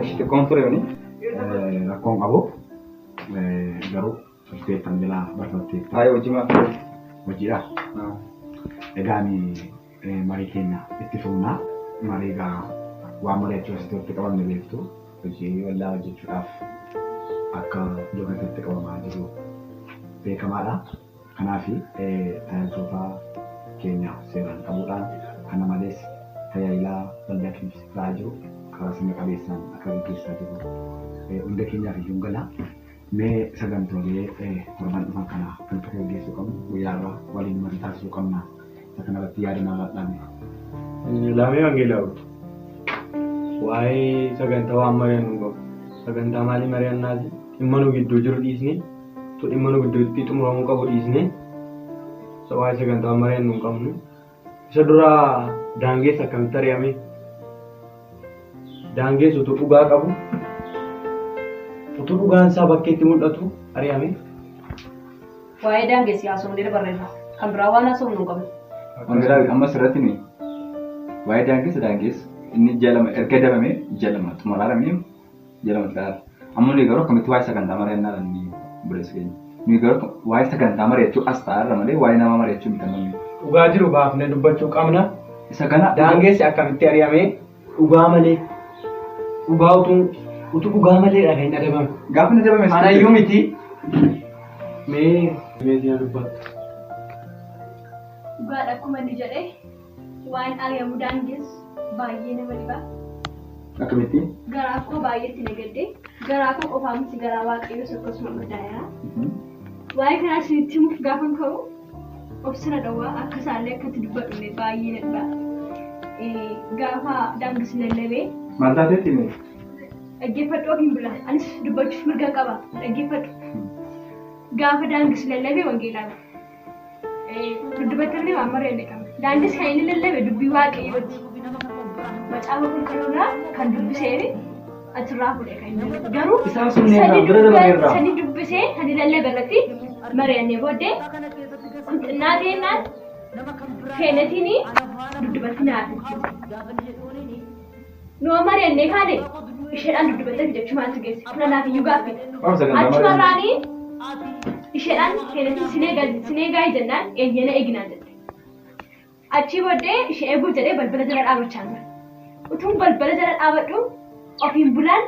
Xiqqoon ture yooni? Rakkoon qabu garuu hojjetan jalaa barnootee. Haaya hojii maaf? Hojiidha. Egaan marii keenya itti fufnaa. Marii egaa waan mari'achuu asitti qabamne beektu hojii waldaa hojjechuudhaaf akka iddoo kanatti qabamaa jiru beekamaadha. Kanaaf tajaajiltoota keenya seeraan qabuudhaan kana malees tajaajila waldaa keenyaa jiru karaa sirna qabeessaan akka gaggeessaa jiru hunda keenyaaf iyyuu gala. Mee sagantoolee torban dhufan kana kan tokko gaggeessuu qabnu guyyaarraa waliin marii taasisuu qabna. Isa kanarratti yaada maal laadhaame? Laamee wangeelaa waa'ee sagantaa waan mari'annu hin qabu. Sagantaa maalii mari'annaati? Dhimma nu gidduu jiru dhiisnee dhimma nu gidduutti xumuramuu qabu dhiisnee waa'ee sagantaa waan mari'annu hin qabnu. Isa dura daangeessa akkamitti ari'ame? Daangeessu utuu dhugaa qabu utuu dhugaan isaa bakka itti mul'atu ari'ame. Waa'ee daangeessi haasofnee barreeffama. Kan biraa waan haasofnu hin qabnu. Wangeelaa amma sirratti ni waa'ee daangeessa inni jalama erga dabame jalama xumuraarame jalama xiraara. Amma nuyi garuu akkamitti waa'ee sagantaa mari'annaa ni buleessa keenya. Nuyi garuu waa'ee sagantaa mari'achuu as ta'arra malee waa'ee namaa mari'achuu miti namni. Dhugaa jiru baafnee dubbachuu qabna. Isa kana Daangeessi akkamitti ari'ame dhugaa malee dhugaa utuu dhugaa malee kan hin adabame. gaafa ni dabame Anayyuu miti. Mee dubbatu. Dhugaadha akkuma inni jedhee waan ari'amu daangeessu baay'ee nama dhibaa. akkamitti? Garaa koo baay'eetti nagaddee garaa koo qofaa miti garaa waaqayyoos akkasuma madaa'eera. Waa'ee kanaa isinitti himuuf gaafan ka'u obsina dhawaa akka isaallee akkatti dubbadhullee baay'ee na dhibaa. Gaafa daangessi lallabee Maal taateetti hime? dhaggeeffadhu ofiin bula. Anis dubbachuuf mirga qaba dhaggeeffadhu. Gaafa daangessi lallabee wangeelaa dubbatanii waan mari'anne qabna. Daangessi kan inni lallabe dubbii waaqayyooti. Macaafa qulqulluudhaa kan dubbiseeni achirraa fuudhee kan inni garuu Isaan sun irraa sani dubbisee kan lallabe irratti mari'annee booddee kun xinnaa deennaan feenatiin duddubatti naati. Numa mari'annee kaane isheedhaan duddubattatti jechumaatti geesse. Kanaaf iyyuu gaaffii. Achumarraanii isheedhaan feenatiin sineegaa jennaan eeyyana eeginaan jette. Achii booddee ishee eeguu jedhee balbala jala dhaabachaa jira. Utuun balbala jala dhaabadhu ofiin bulaan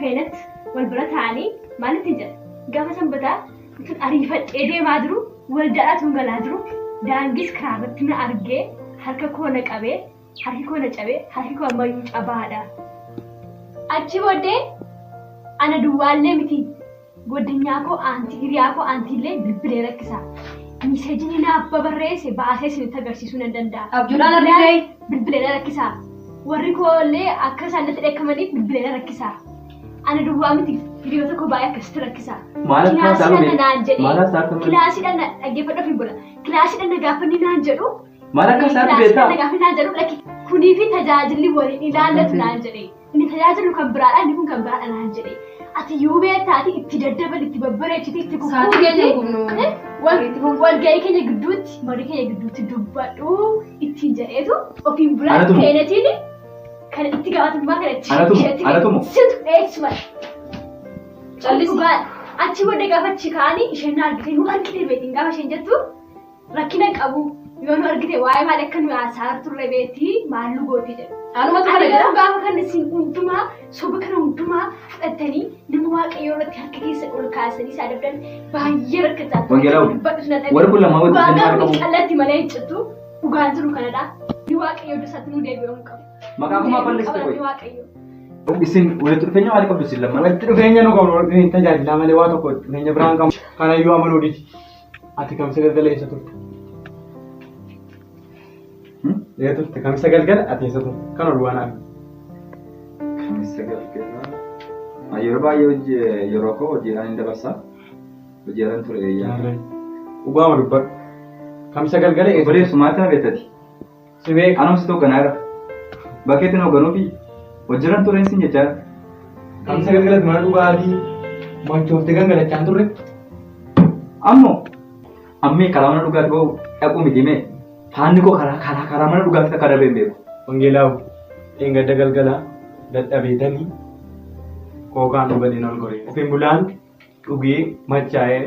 feenatti balbala taa'anii maalitti hin jedhe. Gaafa sanbataa utuun ariifadhee deemaa jiru waldaadhaa tun galaa jiru daangis karaarratti na argee harka koo na qabee harki koo na cabee harki koo ammayyuu cabaadha. Achii booddee ana duwwaallee miti godinyaa koo aantii hiriyaa koo aantiillee bilbilee rakkisaa. Miseejini naaf babarreesse baasee isinitti agarsiisuu nan danda'a. Abjuudhaan argitee? Bilbileedha rakkisaa. Warri koollee akka isaan natti dheekkamaniif bilbileedha rakkisaa. Ana duwwaa miti hiriyoota koo baay'ee akkasitti rakkisaa. Kilaasiidhaan naan jedhee kilaasiidhaan dhaggeeffadhu ofiin bula. Kilaasiidhaan gaafanni naan jedhu. Maal akka isaatti beektaa? Kilaasiidhaan gaafanni naan jedhu lakki kunii fi tajaajilli waliin ilaallatu naan jedhee. Inni tajaajilu kan biraadha inni kun kan biraadha naan jedhee. Ati yoo beektaati itti daddabal itti babbareechiti itti walga'ii keenya gidduutti marii keenya gidduutti dubbadhu ittiin jedheetu ofiin bulaan feenatiin kan itti gaafatamummaa kana itti situ eegsuma. Achi booda gaafa achi ka'anii isheen na argite nu argite beetiin gaafa isheen jettu rakkina qabu yoo nu argite waa'ee maal akka nu haasaa turre beetii maal nu gooti jedhu. Gaafa kan isin hundumaa soba kana hundumaa fudhatanii nama waaqayyoo irratti harka keessa ol kaasanii isaa dabdan baay'ee rakkataa. Warri kun lamaa wajjin Waaqaan qallatti malee hin cittu Dhugaan jiru kanadha. Ni waaqayyo dursatti nu deebi'uu qabu. Maqaa kumaa balleessite Ni koyi. waaqayyo. Isin walitti dhufeenya maalii qabdu isin lamman? Walitti dhufeenya nu qabu tajaajila malee waa tokko dhufeenya biraan qabu. Kanayyuu amaluu diti. Ati kamsa galgala eessa turte? Eessa turte? Kamsa galgala ati eessa turte? Kan ol waan hafi. Kamsa galgala. Yeroo baay'ee yeroo koo hojiidhaan hin dabarsa. Hojiidhaan ture eeyyaa. Dhugaama dubbadhu. Kamsa galgala eessa? Obboleessummaatti na beektati. Si beeka. Anumsi tokko naa irra. Bakkeetti na hoogganuufi hojiirran ture sin jechaa. Kamsa galgalatti mana dhugaatii manchooftee gangalachaan turre. Ammoo ammee karaa mana dhugaatii bahu dhaquu miti mee faanni koo karaa mana dhugaatii akka darbee hin beeku. Wangeelaawu dheengadda galgala dadhabeetanii kookaan dhuganii ol goree. Ofiin bulaan dhugee machaa'ee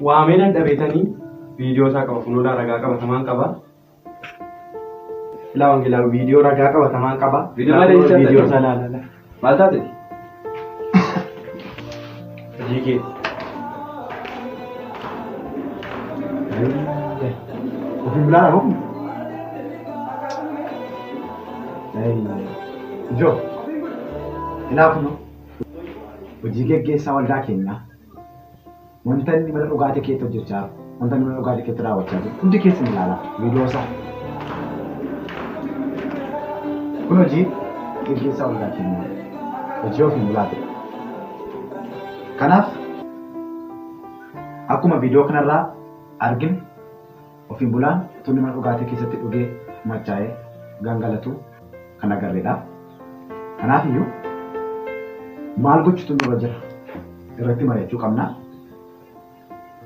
waamee dadhabeetanii viidiyoo isaa qaba fuuldura ragaa qabatamaan qaba. Ilaa wangeelaawu viidiyoo ragaa qabatamaan qaba. Viidiyoo malee jecha viidiyoo isaa laala. Maal taate? Hojii kee. Ofiin bulaan hafuuf. Ijoo. Ilaafu hojii geggeessaa waldaa keenyaa wanta inni mana dhugaatii keetti hojjechaa wanta inni mana dhugaatii keetti raawwachaa jiru hundi keessa ni ilaala viidiyoo isaa. Kun hojii geggeessaa waldaa keenyaa hojii ofiin bulaati. Kanaaf akkuma viidiyoo kanarraa arginu ofiin bulaan tunni mana dhugaatii keessatti dhugee machaa'ee gangalatu kan agarreedha. Kanaaf iyyuu maal gochuutu nurra jira irratti mari'achuu qabna.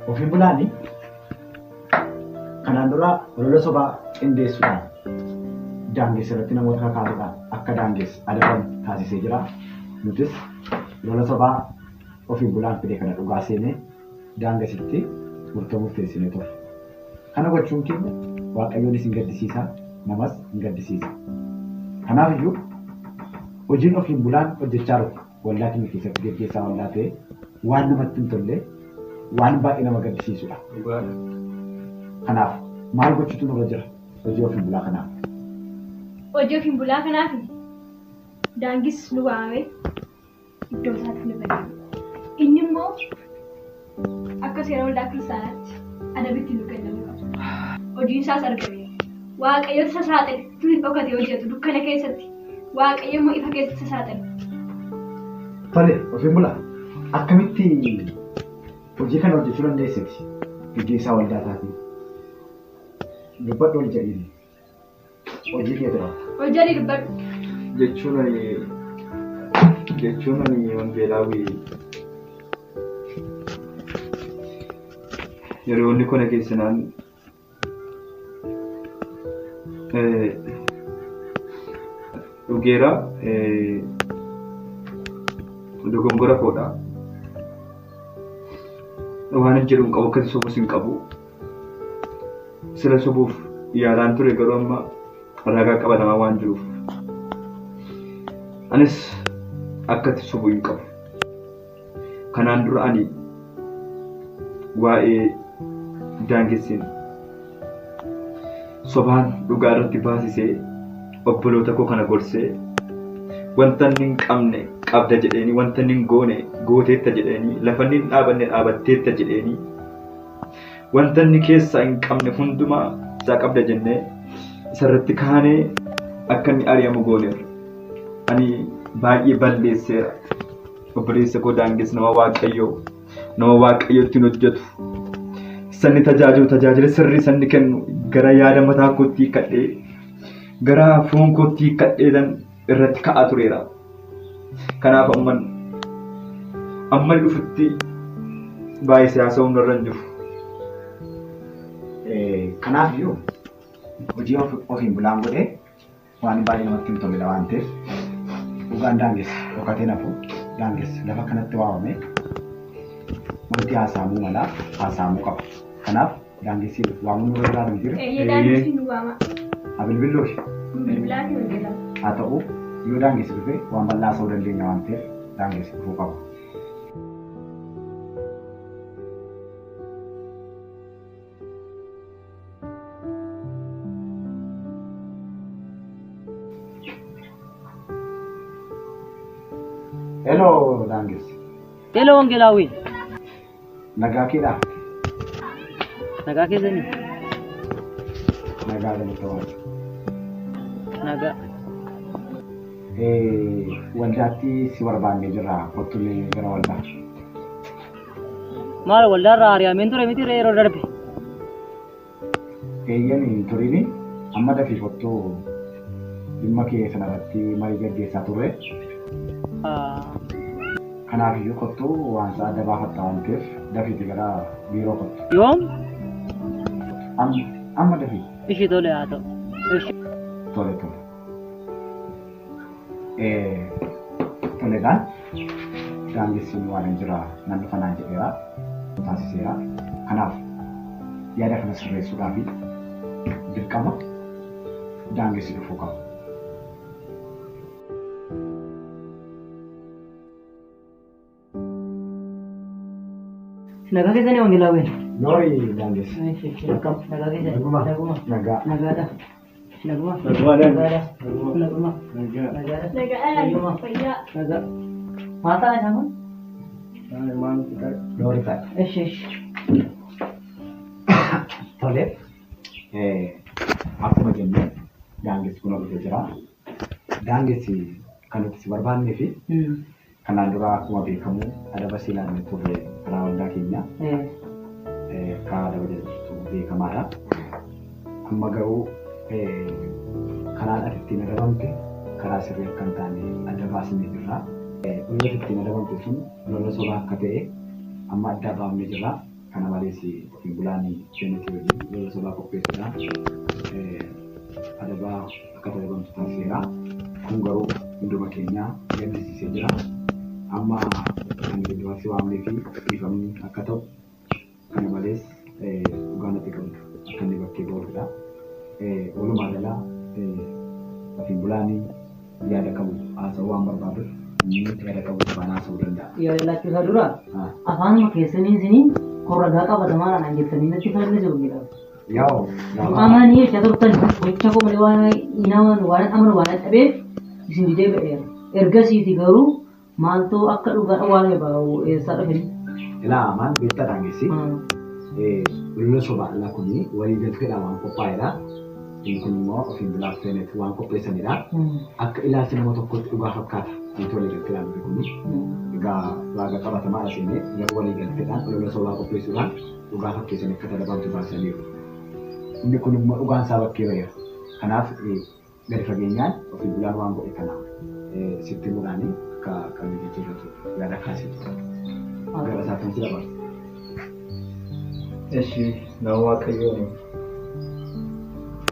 Ofiin bulaani kanaan dura olola sobaa qindeessuudhaan daangeessa irratti namoota kakaasuudhaan akka daangeessa adabamu taasisee jira. Nutis olola sobaa ofiin bulaan fidee kana dhugaa seenee daangessitti murtaa'uuf teessinee ture. Kana gochuun keenya waaqayyoon hin gaddisiisa, namas hin gaddisiisa. Kanaaf iyyuu hojiin ofiin bulaan hojjechaa jiru waldaa keenya keessatti geggeessaa waldaa ta'e waan namatti hin tolle waan baay'ee nama gaddisiisudha. Kanaaf maal gochuutu nurra jira hojii ofiin bulaa kanaaf? Hojii ofiin bulaa kanaaf daangis nu waamee iddoo isaatti nu fayyada. Inni immoo akka seera waldaa kiristaanaatti adabitti nu kennamuu qaba. Hojiin isaas argameera. Waaqayyo isa saaxile tuni dhokatee hojjetu dukkana keessatti. Waaqayyo immoo ifa keessatti saaxile. Tole, ofiin bulaa akkamitti hojii kana hojjechuu dandeessiti? Geggeessaa waldaa isaatiin. Dubbadhu ol jedhiini. Hojii kee tura. Hojii dubbadhu. Jechuun ani wangeelaawii yeroo inni kana keessanaan dhugeera dogongora koodha. Waan hin jedhuun qabu akkasii sobuus hin qabu. Sila sobuuf yaalaan ture garuu amma ragaa qabatamaa waan jiruuf. Anis akkatti sobuu hin qabu. Kanaan dura ani waa'ee daangessiin sobaan dhugaa irratti baasisee obboloota koo kana gorsee wanta inni hin qabne qabda jedheeni wanta inni hin goone gooteetta jedheeni lafa inni hin dhaabanne dhaabatteetta jedheeni wanta inni keessaa hin qabne hundumaa isaa qabda jennee isarratti kaanee akka inni ari'amu gooneera. Ani baay'ee balleesseera. Obboleessa koo daangessi nama waaqayyoo ittiin hojjetu. Sanni tajaajila sirrii sanni kennu gara yaada mataa kootti kadhee gara foon kootti kadheetan irratti ka'aa tureera. Kanaaf amma dhufutti baay'ee siyaasa hundarra hin jiru. Kanaaf iyyuu hojii ofiin bulaan godhee waan baay'ee namatti hin tolle waan ta'eef dhugaan daangessi dhokatee nafu daangessi lafa kanatti waamamee wanti haasaamuu malaa haasaamuu qaba. Kanaaf daangessi waamuu nurra jiraatu jira. Daangessi nu waama. Abilbillooshi. Bilbilaati wangeelaa. Haa ta'u yoo daangessi dhufe waan bal'aa ta'uu dandeenya waan ta'eef daangessi dhufuu qaba. Hello, Dangis. Hello, Wangelawi. Nagaa keedha? Nagaa keessanii? Nagaa galata waan. Nagaa. Waldaatti si barbaannee jirra. Kottulee gara waldaa. Maal waldaarraa ari'ameen ture miti yeroo darbe? Eeyyani turiini amma dafii kottuu dhimma kee sanarratti marii gaggeessaa turre. Kanaafiyyuu kottuu waan isaa adda baafatta waan ta'eef dafiiti gara biiroo kottu. Yoom? Amma dafii. Ishii tole haa ta'u. Tole. Toleedhaan daangessiin waan hin jira nan dhufa naan jedheera taasiseera. Kanaaf yaada kana sirreessuudhaaf dirqama daangessi dhufuu qaba. Nagaa keessanii Wangelaawwen? Noori daangessi. Nagaa keessanii? Naguma. Nagaa. Nagaadha. Naguma. Nagumaadha. Naguma. Nagaadha. Nagaa. Maal ta'a isaan kun? Noori ta'a. Eshi. Tole. Akkuma jennee daangessi kun dhufee jira. Daangessi kan nuti si barbaannee fi kanaan dura akkuma beekamu adaba siilaannee turre karaa waldaa keenya. Karaa adaba jedhamtu beekamaadha. Amma garuu karaan ati ittiin adabamte karaa sirrii akka hin taane adda baasnee jirra. Lolli ittiin adabamte sun lola sobaa akka ta'e amma adda baafnee jirra. Kana malees ofiin bulaan seenetii wajjin lola sobaa qopheessuudhaan adabaa akka adabamtu taasiseera. Kun garuu hunduma keenya gaddisiisee jira. Amma kan gidduutti waamnee fi dhiifamni akka ta'u kana malees dhugaan itti qabdu akka inni bakkee ba'uudha. Walumaa galaa ofiin bulaan yaada qabu haasa'uu waan barbaaduuf inni yaada qabu waan haasa'uu danda'a. Yaada laachuusaa dura afaanuma keessanii isinii korragaa qabatamaadhaan jettanii natti falmisiisu jedhama. Yaa'u. Amanii jecha turtan gocha koo malee waan amanu waan dhabeef isin didee ba'eera. Ergasiiti garuu maaltu akka dhugaa waan eebaa'u eessaa dhufanii? Ilaa maal beektaa daangessi? Lola sobaadhaa kuni walii galteedhaan waan qophaa'edha. Kun immoo ofiin bulaaf seenetti waan qopheessanidha. Akka ilaalcha nama tokkotti dhugaa fakkaata. Wanti walii galteedhaan dhufe kuni. Egaa waaqa qabatamaadha seenee garuu walii galteedhaan lola sobaa qopheessuudhaan dhugaa fakkeessanii akka adabamtu taasisaniiru. Inni kun immoo dhugaan isaa bakkee ba'eera. Kanaaf gadi fageenyaan ofiin bulaan waan godhe kana sitti muraanii akka kan jijjiirratu yaada kaasitu. Gara isaa kan si dabarsu. Eshi nama waaqayyoon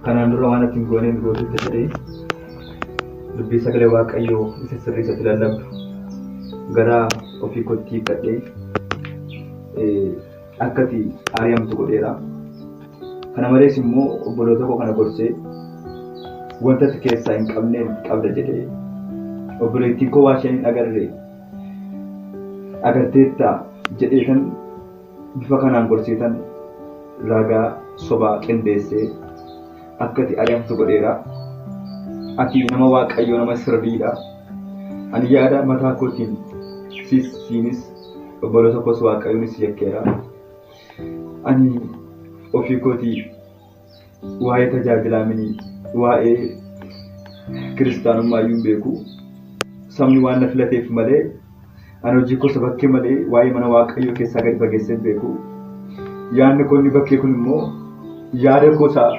kanaan dura waan ittiin gooneen gootutti jedhee dubbii sagalee waaqayyoo isa sirriisatti lallabdu gara ofii kottii kadhee akkati ari'amtu godheera. Kana malees immoo obboloota koo kana gorsee wanta ati keessaa hin qabneen qabda jedhee obboleettiin koo waa isheen hin agarre agarteetta jedheetan bifa kanaan gorsiitan ragaa sobaa qindeessee akkati ari'amtu godheera. Ati nama waaqayyoo nama sirriidha. Ani yaada mataa kootiin siinis obboloota koos waaqayyoonis yakkeera. Ani ofii kootii waa'ee tajaajilaminii waa'ee kiristaanummaa iyyuu hin beeku. Sabni waan na filateef malee ani hojii koo bakkee malee waa'ee mana waaqayyoo keessaa gadi fageessee hin beeku. Yaadni koo inni bakkee kun immoo yaada koosaa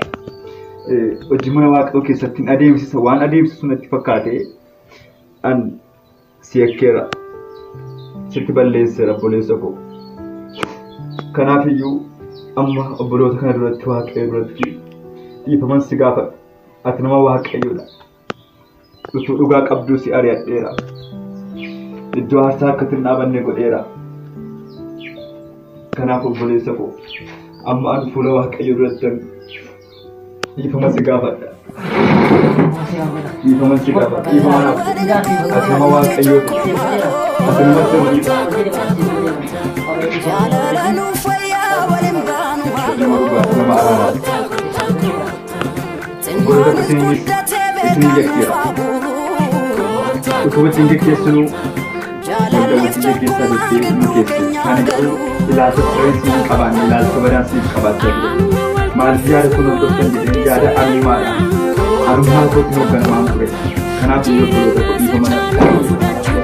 hojii mana waaqayyoo keessatti adeemsisa waan adeemsisu natti fakkaate an si yakkeera sitti balleesseera obboleessa koo. Kanaafiyyuu amma obboloota kana duratti waaqayyo duratti dhiifaman si gaafadha. Ati nama waaqayyoodha. Utuu dhugaa qabduu si ari'adheera. Iddoo aarsaa akkatti hin dhaabanne godheera. Kanaaf obboleessa koo amma an fuula waaqayyo duratti dhiifama si gaafadha. Dhiifama si gaafadha. Dhiifama naaf. Ati nama waaqayyoodha. Ati nama sirriidha. Nama araaraadha. Obboloota isinis isinii yakkeera. Utuma ittiin geggeessinuu maaliif tokkummaan gidduu keenyaa galu. Ilaalcha tureessii qaban ilaalcha badaansiif qabaachaa jiru. Maaliif yaada kun hordoftan jedhanii yaada arummaadha. Arummaa kootiin hoogganamaan ture. Kanaaf biyya obboloota qophii mana.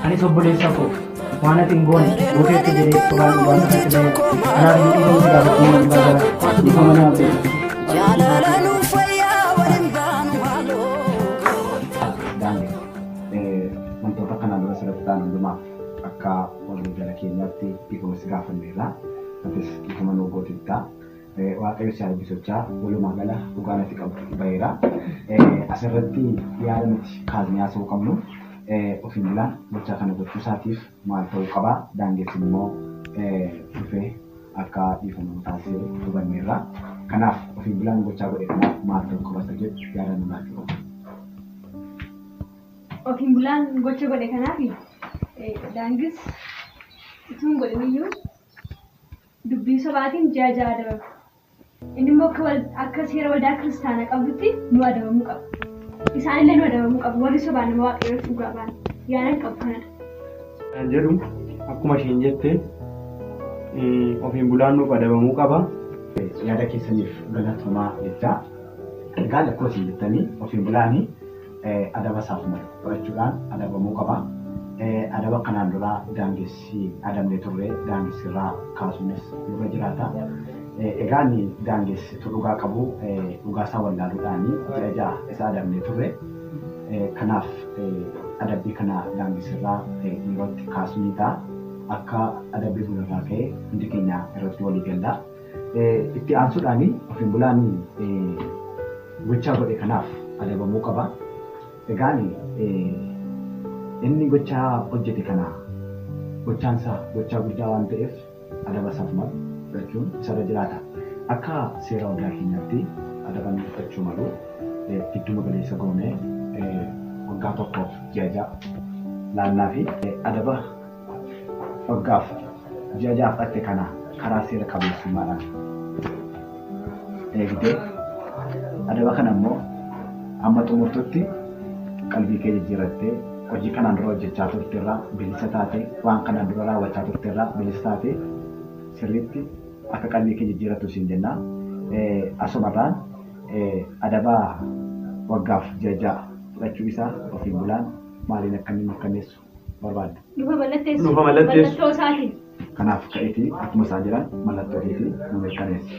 Anis obboleessa koo waan ati hin goone bukeetti jedhee sobaan waan akka ta'e anaaf yoo dhiiga hojii gaafachuu waan gaafara dhiiga mana hafee. Jaalala nuuf fayyaa waliin baanu maaloo. Wantoota kanaan dura sirratti ta'an hundumaaf akka walii gala keenyaatti dhiifama si gaafanneerra. Atis dhiifama nuu gootitta. Waaqayyo si eebbisochaa walumaa gala dhugaan ati qabdu baheera. Asirratti yaada nuti kaasnee haasa'uu qabnu ofiin bulaan gochaa kana gochuu isaatiif maal ta'uu qaba daangessi immoo dhufee akka dhiifama taasisee hubanneerra. Kanaaf ofiin bulaan gochaa godhe kanaaf maal ta'uu qaba isa jedhu yaada nu laachuu qabu. Ofiin bulaan gocha godhe kanaaf daangis utuun godhaniyyuu dubbii sobaatiin ja'a adabamu. Inni immoo akka seera waldaa kiristaanaa qabdutti nu adabamuu qaba. Isaanillee nu adabamuu qabu. Warri sobaan nama waaqayyoof dhugaa ba'an yaadan qabu kanadha. Kan jedhu akkuma isheen jette ofiin bulaan nuuf adabamuu qaba. Yaada keessaniif galatooma jecha egaa lakkoofsiin jettanii ofiin bulaanii adaba isaaf malu fudhachuudhaan adabamuu qaba. Adaba kanaan dura daangessi adabnee turre daangessirraa kaasuunis nurra jiraata. Egaa ni daangessi dhugaa qabu dhugaa isaa wallaaluudhaan ja'a isa adabnee turre. Kanaaf adabbii kana daangessirraa yerootti kaasuu ni ta'a. Akka adabbii fuuldurraa ka'e hundi keenya irratti walii galla. Itti aansuudhaan ofiin bulaan gochaa godhe kanaaf adabamuu qaba. Egaan inni gochaa hojjete kana gochaan isaa gochaa guddaa waan ta'eef adaba isaaf malu fudhachuun isarra jiraata. Akka seera waldaa keenyaatti adaba inni fudhachuu malu gidduu galeessa goonee waggaa tokkoof ji'a ja'a laannaa fi adaba waggaaf ji'a ja'a fudhatte kana karaa seera qabeessummaadhaan eegdee adaba kana immoo amma xumurtutti qalbii kee jijjiirattee hojii kanaan dura hojjechaa turteerraa bilisa taate waan kanaan dura raawwachaa turteerraa bilisa taate sirriitti akka qalbii kee jijjiirattu siin jenna. Asumarraan adaba waggaaf ji'a ja'a fudhachuu isaa ofiin bulaan maaliin akka inni mirkaneessu barbaaddu. Dhufa mallatteessu. Dhufa mallatteessu. Mallattoo isaatiin. Kanaaf ka'eetii akkuma isaan jiran mallattoo keetii nu mirkaneessu.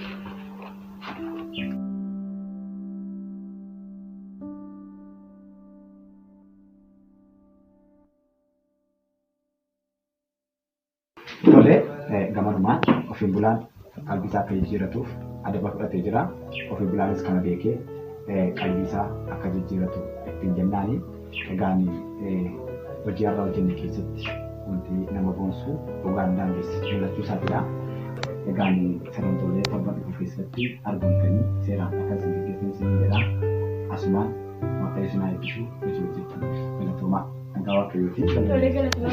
Tole gamanumaan ofiin bulaan qalbii isaa akka jijjiiratuuf adaba fudhatee jira. Ofiin bulaanis kana beekee qalbii isaa akka jijjiiratu ittiin jennaani. Egaan hojii har'a hojjenne keessatti wanti nama boonsu dhugaan daangessi mul'achuu isaatidha. Egaan sagantolee torban dhufu keessatti argamtanii seeraan akka isin gaggeessan isin jedha. Asumaan waaqayyo isin haa eebbisu hojii hojjechuun galatoomaa. Nagaa waaqayyooti. Tolee galatoomaa.